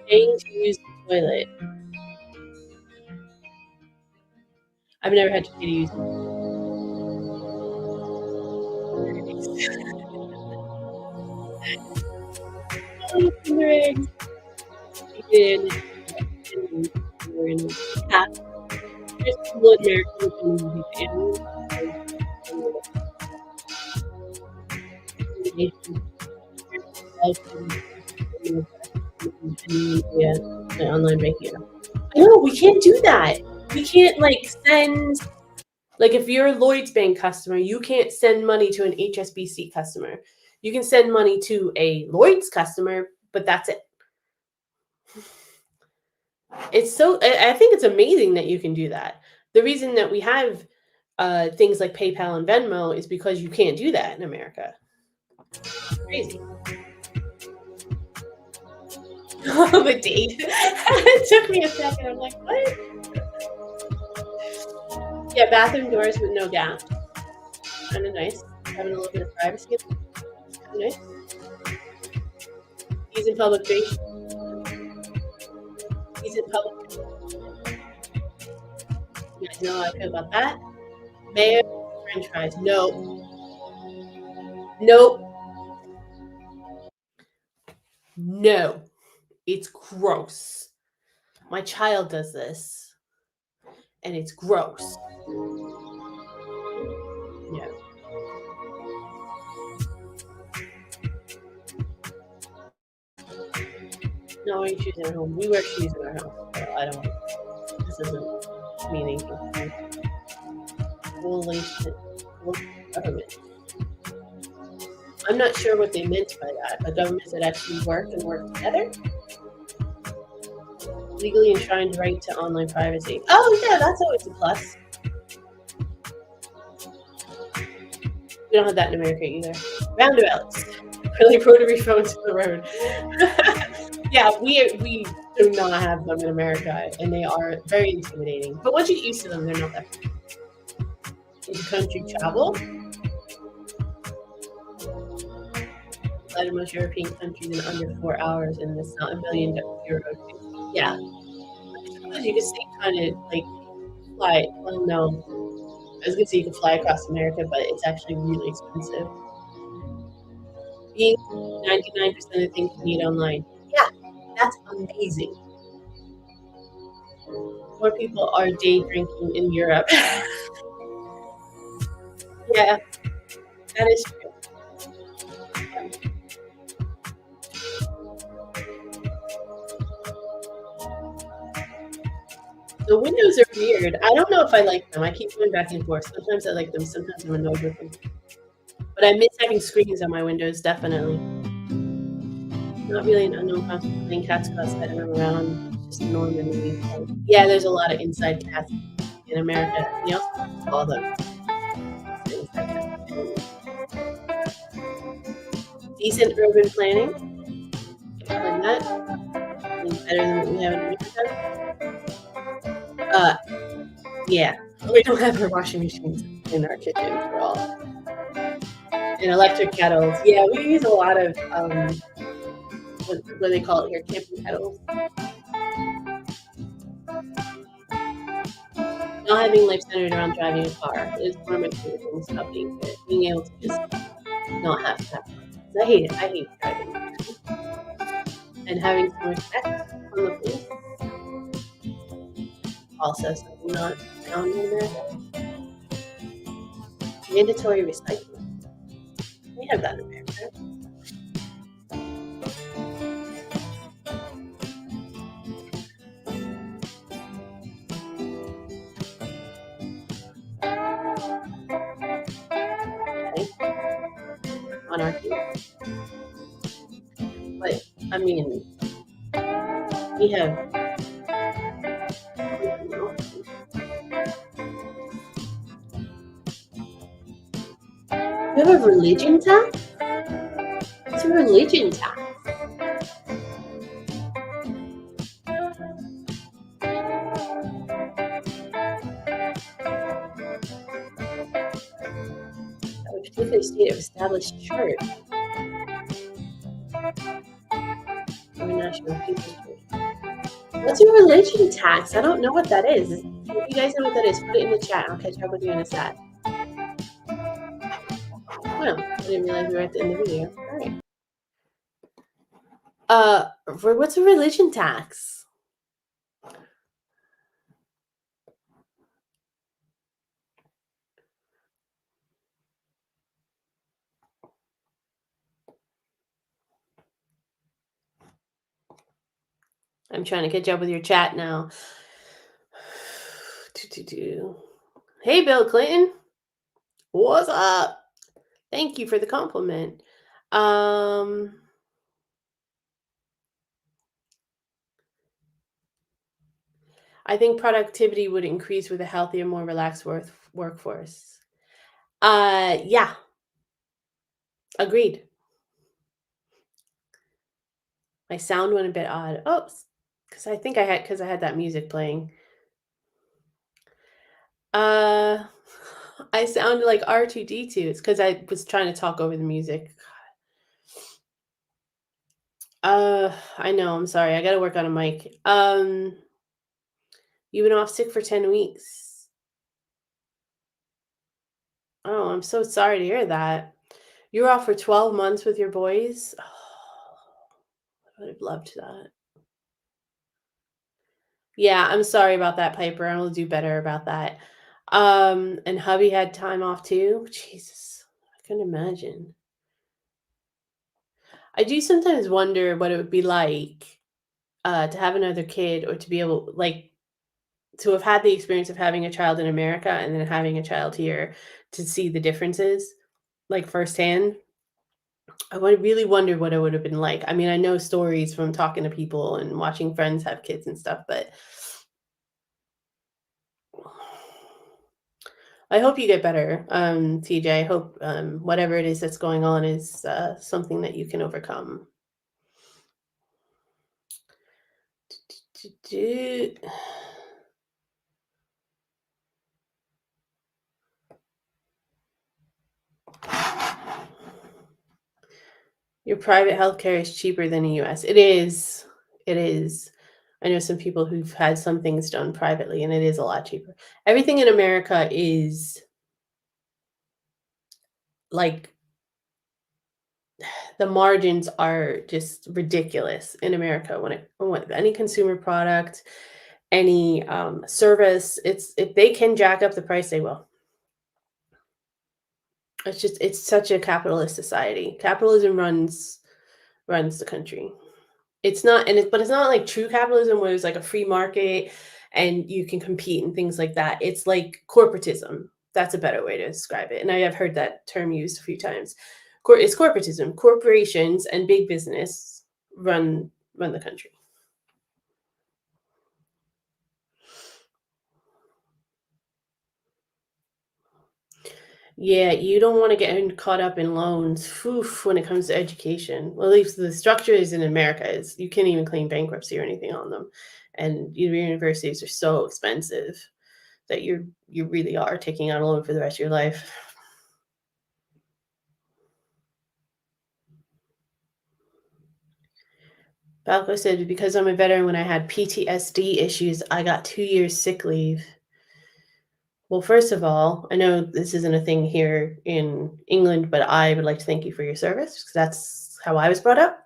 Paying to use the toilet. I've never had to pay to use it. Oh, Kinder Eggs. We did. And we were in half. There's people in America who can use animals. Yeah, my online banking. No, we can't do that. We can't send if you're a Lloyd's Bank customer, you can't send money to an HSBC customer. You can send money to a Lloyd's customer, but that's it. I think it's amazing that you can do that. The reason that we have things like PayPal and Venmo is because you can't do that in America. Crazy. Oh, the date. It took me a second. I'm like, what? Yeah, bathroom doors with no gap. Kind of nice. Having a little bit of privacy. Kind of nice. He's in public space. He's in public. You guys know how I feel about that. Mayo, French fries. No. Nope. No. It's gross. My child does this, and it's gross. Yeah. No, we're choosing at home. We wear shoes in our house. So I don't. This doesn't mean anything to me. Government. I'm not sure what they meant by that. The governments that actually work and work together. Legally enshrined right to online privacy. Oh yeah, that's always a plus. We don't have that in America either. Roundabouts. Really rotary phones to the road. Yeah, we do not have them in America, and they are very intimidating. But once you get used to them, they're not that bad. Intercountry travel. Fly to most European countries in under 4 hours, and it's not €1 million. Yeah. I suppose you could say kind of fly. Well, no. I was gonna say you can fly across America, but it's actually really expensive. Being 99% of the things you need online. Yeah, that's amazing. More people are day drinking in Europe. Yeah, that is true. Yeah. The windows are weird. I don't know if I like them. I keep going back and forth. Sometimes I like them, sometimes I'm annoyed with them. But I miss having screens on my windows, definitely. Not really an unknown concept playing cats outside and around. It's just normal in the UK. Yeah, there's a lot of inside cats in America. You also call them inside cats. Decent urban planning. Like that. Better than what we have in America. Yeah. We don't have our washing machines in our kitchen at all. And electric kettles. Yeah, we use a lot of what do they call it here? Camping kettles. Not having life centered around driving a car is one of my favorite things about being here. Being able to just not have to have fun. I hate it. I hate driving. And having some respect from the police. Also something not found in America. Mandatory recycling. We have that in America. I mean, we have. You have a religion tax? What's a religion tax? A particular state of established church or national people's church. What's a religion tax? I don't know what that is. If you guys know what that is, put it in the chat. I'll catch up with you in a sec. Well, I didn't realize we were at the end of the video. All right. What's a religion tax? I'm trying to catch up with your chat now. Hey, Bill Clinton. What's up? Thank you for the compliment. I think productivity would increase with a healthier, more relaxed workforce. Yeah. Agreed. My sound went a bit odd. Oh, because I had that music playing. I sounded like R2D2. It's because I was trying to talk over the music. I know. I'm sorry. I got to work on a mic. You've been off sick for 10 weeks. Oh, I'm so sorry to hear that. You were off for 12 months with your boys. Oh, I would have loved that. Yeah, I'm sorry about that, Piper. I will do better about that. And hubby had time off too. Jesus, I couldn't imagine. I do sometimes wonder what it would be like to have another kid or to be able, like, to have had the experience of having a child in America and then having a child here to see the differences, like, firsthand. I would really wonder what it would have been like. I mean, I know stories from talking to people and watching friends have kids and stuff, but I hope you get better, TJ. I hope whatever it is that's going on is something that you can overcome. Your private healthcare is cheaper than the US. It is. It is. I know some people who've had some things done privately, and it is a lot cheaper. Everything in America is like the margins are just ridiculous in America when any consumer product, any service, it's if they can jack up the price, they will. It's such a capitalist society. Capitalism runs the country. It's not but it's not like true capitalism where it's like a free market and you can compete and things like that. It's like corporatism. That's a better way to describe it. And I have heard that term used a few times. It's corporatism. Corporations and big business run the country. Yeah, you don't want to get caught up in loans when it comes to education. Well, at least the structure is in America is you can't even claim bankruptcy or anything on them. And universities are so expensive that you really are taking out a loan for the rest of your life. Balco said, because I'm a veteran, when I had PTSD issues, I got 2 years sick leave. Well, first of all, I know this isn't a thing here in England, but I would like to thank you for your service because that's how I was brought up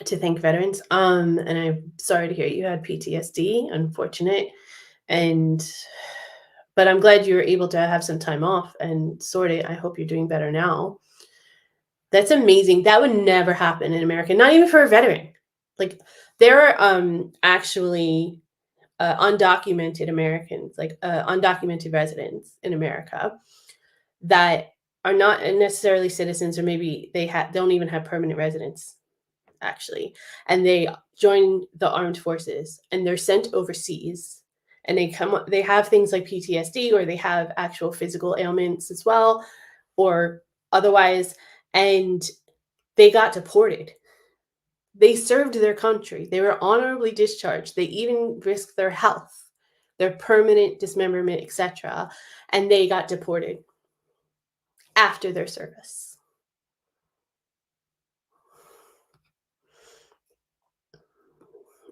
to thank veterans. And I'm sorry to hear you had PTSD, unfortunate. But I'm glad you were able to have some time off and sort it. I hope you're doing better now. That's amazing. That would never happen in America, not even for a veteran. Like there are actually undocumented Americans, like undocumented residents in America that are not necessarily citizens, or maybe they don't even have permanent residence. actually, and they join the armed forces, and they're sent overseas, and they have things like PTSD, or they have actual physical ailments as well, or otherwise, and they got deported. They served their country. They were honorably discharged. They even risked their health, their permanent dismemberment, etc., and they got deported after their service.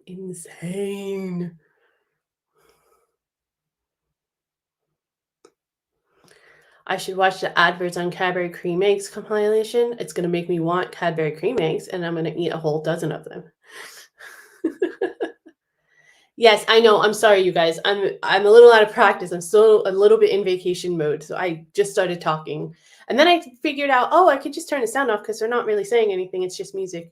Insane. I should watch the adverts on Cadbury cream eggs compilation. It's going to make me want Cadbury cream eggs, and I'm going to eat a whole dozen of them. Yes, I know. I'm sorry, you guys. I'm a little out of practice. I'm still a little bit in vacation mode, so I just started talking, and then I figured out, oh, I could just turn the sound off because they're not really saying anything. It's just music.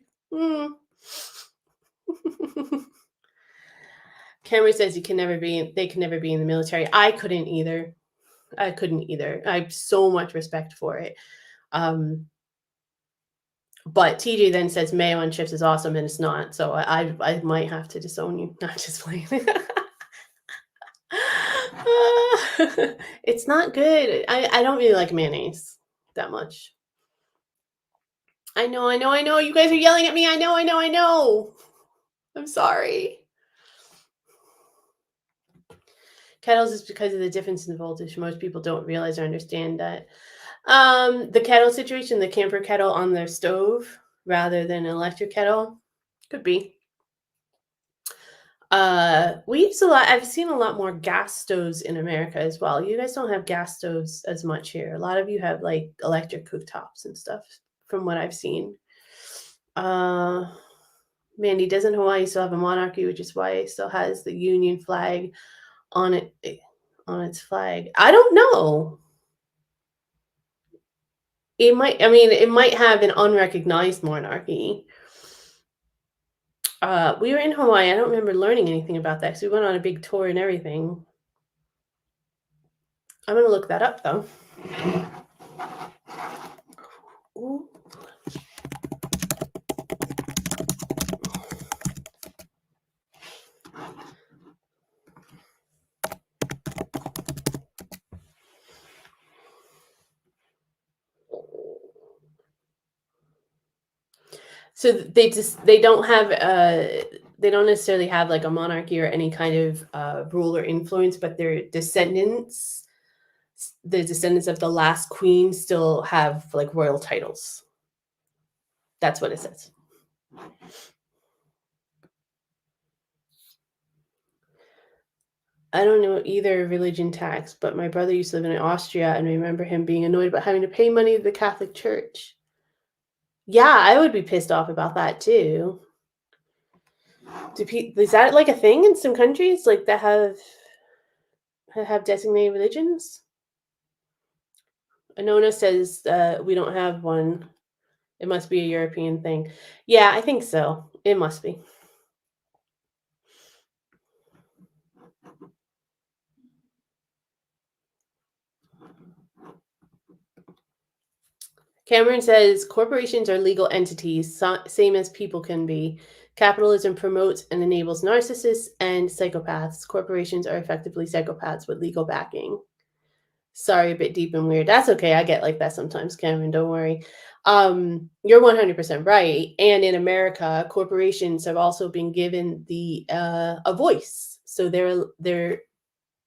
Cameron says they can never be in the military. I couldn't either. I have so much respect for it. But TJ then says mayo on chips is awesome, and it's not. So I might have to disown you. Not just playing. It's not good. I don't really like mayonnaise that much. I know. You guys are yelling at me. I know. I'm sorry. Kettles is because of the difference in voltage. Most people don't realize or understand that. The kettle situation, the camper kettle on their stove rather than an electric kettle, could be. I've seen a lot more gas stoves in America as well. You guys don't have gas stoves as much here. A lot of you have like electric cooktops and stuff from what I've seen. Mandy, doesn't Hawaii still have a monarchy, which is why it still has the Union flag on its flag? I don't know. It might have an unrecognized monarchy. We were in Hawaii. I don't remember learning anything about that because we went on a big tour and everything. I'm gonna look that up though. Ooh. So they don't necessarily have like a monarchy or any kind of rule or influence, but their descendants, the descendants of the last queen, still have like royal titles. That's what it says. I don't know either religion tax, but my brother used to live in Austria, and I remember him being annoyed about having to pay money to the Catholic Church. Yeah, I would be pissed off about that too. Is that like a thing in some countries like that have designated religions? Anona says we don't have one. It must be a European thing. Yeah, I think so. It must be. Cameron says corporations are legal entities, same as people can be. Capitalism promotes and enables narcissists and psychopaths. Corporations are effectively psychopaths with legal backing. Sorry, a bit deep and weird. That's okay. I get like that sometimes, Cameron. Don't worry. You're 100% right. And in America, corporations have also been given a voice, so their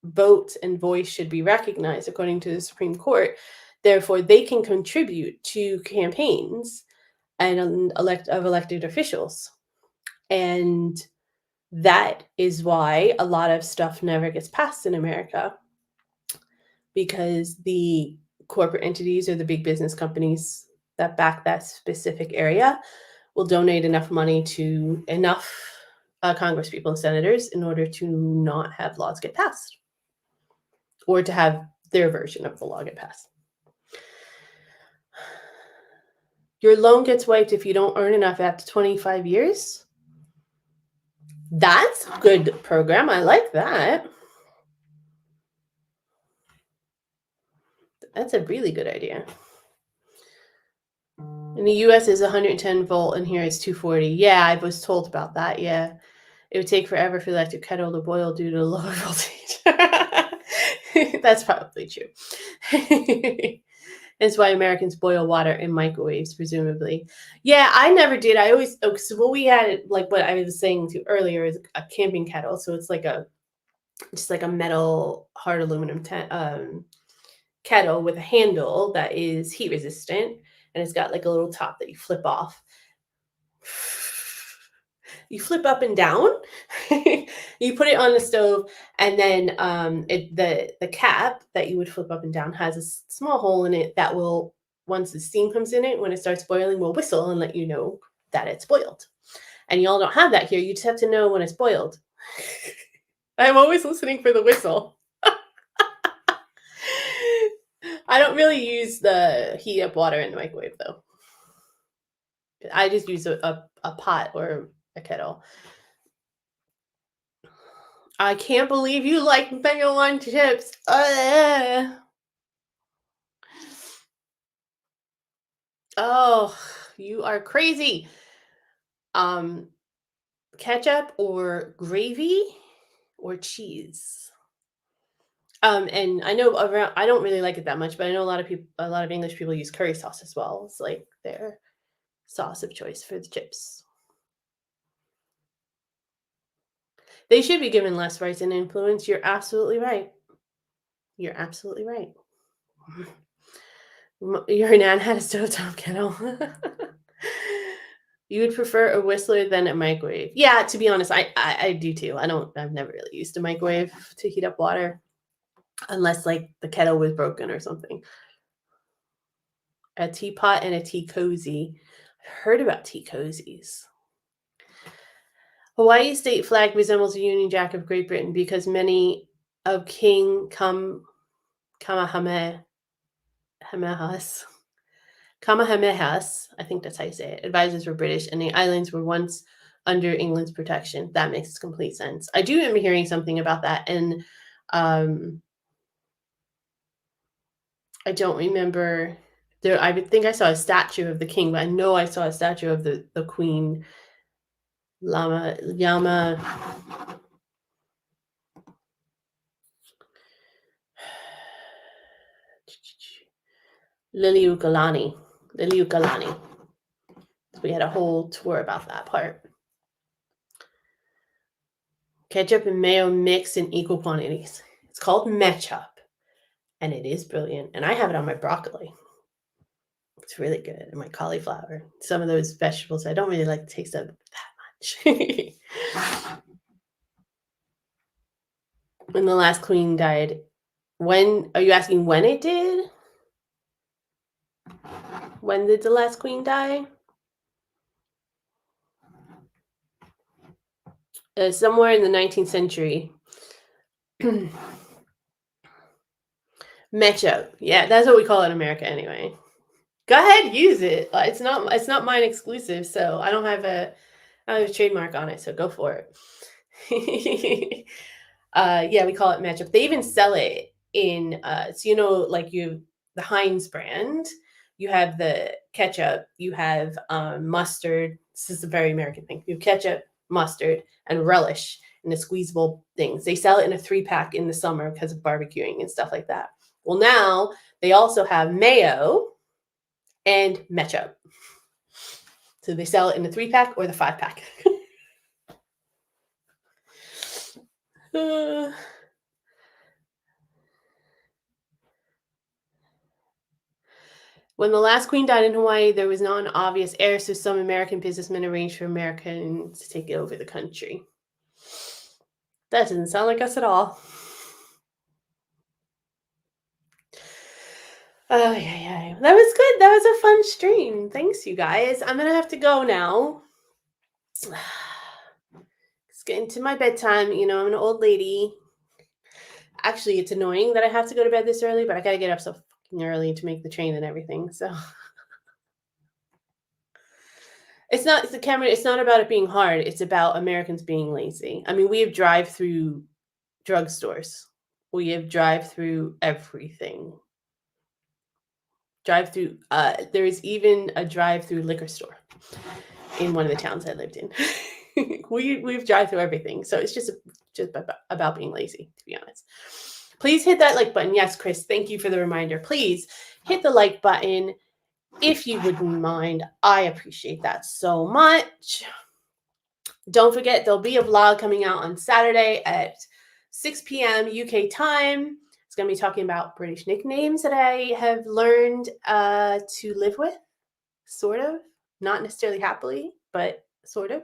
vote and voice should be recognized according to the Supreme Court. Therefore, they can contribute to campaigns and elected officials, and that is why a lot of stuff never gets passed in America, because the corporate entities or the big business companies that back that specific area will donate enough money to enough Congress people and senators in order to not have laws get passed or to have their version of the law get passed. Your loan gets wiped if you don't earn enough after 25 years. That's a good program. I like that. That's a really good idea. In the US is 110 volt and here it's 240. Yeah, I was told about that. Yeah. It would take forever for the electric kettle to boil due to lower voltage. That's probably true. That's why Americans boil water in microwaves, presumably. Yeah, I never did. I always so what we had, like what I was saying to earlier, is a camping kettle. So it's like just like a metal hard aluminum kettle with a handle that is heat resistant, and it's got like a little top that you flip off. You flip up and down. You put it on the stove, and then the cap that you would flip up and down has a small hole in it that will, once the steam comes in it, when it starts boiling, will whistle and let you know that it's boiled. And y'all don't have that here. You just have to know when it's boiled. I'm always listening for the whistle. I don't really use the heat up water in the microwave though. I just use a pot or a kettle. I can't believe you like Mega One chips. Oh, you are crazy. Ketchup or gravy or cheese. And I know I don't really like it that much, but I know a lot of English people use curry sauce as well. It's like their sauce of choice for the chips. They should be given less rights and influence. You're absolutely right. You're absolutely right. Your nan had a stovetop kettle. You would prefer a whistler than a microwave. Yeah, to be honest, I do too. I've never really used a microwave to heat up water unless like the kettle was broken or something. A teapot and a tea cozy. I've heard about tea cozies. Hawaii state flag resembles the Union Jack of Great Britain because many of King Kamehameha's, I think that's how you say it, advisors were British, and the islands were once under England's protection. That makes complete sense. I do remember hearing something about that, and I don't remember. I would think I saw a statue of the king, but I know I saw a statue of the queen, Yama. Liliuokalani. So we had a whole tour about that part. Ketchup and mayo mixed in equal quantities. It's called matchup, and it is brilliant. And I have it on my broccoli. It's really good. And my cauliflower. Some of those vegetables I don't really like the taste of that much. When the last queen died, when are you asking when it did? When did the last queen die? Somewhere in the 19th century. Matchup. Yeah, that's what we call it in America anyway. Go ahead, use it. It's not mine exclusive, so I don't have a trademark on it, so go for it. Yeah, we call it matchup. They even sell it in so like the Heinz brand, you have the ketchup, you have mustard. This is a very American thing. You have ketchup, mustard, and relish in the squeezable things. They sell it in a 3-pack in the summer because of barbecuing and stuff like that. Well, now they also have mayo and matchup. So they sell it in the 3-pack or the 5-pack. When the last queen died in Hawaii, there was not an obvious heir, so some American businessmen arranged for Americans to take it over the country. That doesn't sound like us at all. Oh, yeah. That was good. That was a fun stream. Thanks, you guys. I'm going to have to go now. It's getting to my bedtime. I'm an old lady. Actually, it's annoying that I have to go to bed this early, but I got to get up so fucking early to make the train and everything. So it's not about it being hard. It's about Americans being lazy. I mean, we have drive-through drugstores. We have drive-through everything. drive-through. There is even a drive-through liquor store in one of the towns I lived in. We've drive through everything, so it's just about being lazy, to be honest. Please hit that like button. Yes, Chris, thank you for the reminder. Please hit the like button if you wouldn't mind. I appreciate that so much. Don't forget, there'll be a vlog coming out on Saturday at 6 p.m. UK time. It's going to be talking about British nicknames that I have learned to live with, sort of. Not necessarily happily, but sort of.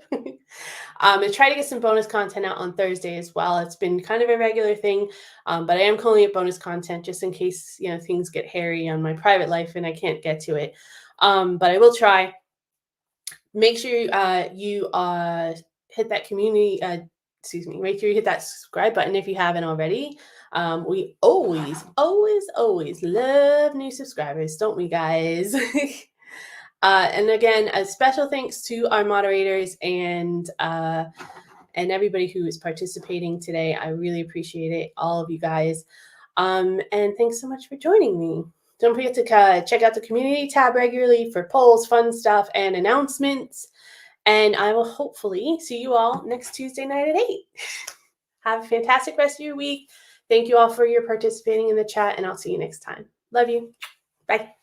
I try to get some bonus content out on Thursday as well. It's been kind of a regular thing, but I am calling it bonus content just in case, you know, things get hairy on my private life and I can't get to it. But I will try. Make sure you hit that community, make sure you hit that subscribe button if you haven't already. We always love new subscribers, don't we, guys? And again, a special thanks to our moderators and everybody who is participating today. I really appreciate it, all of you guys. And thanks so much for joining me. Don't forget to check out the community tab regularly for polls, fun stuff, and announcements. And I will hopefully see you all next Tuesday night at 8. Have a fantastic rest of your week. Thank you all for your participating in the chat, and I'll see you next time. Love you. Bye.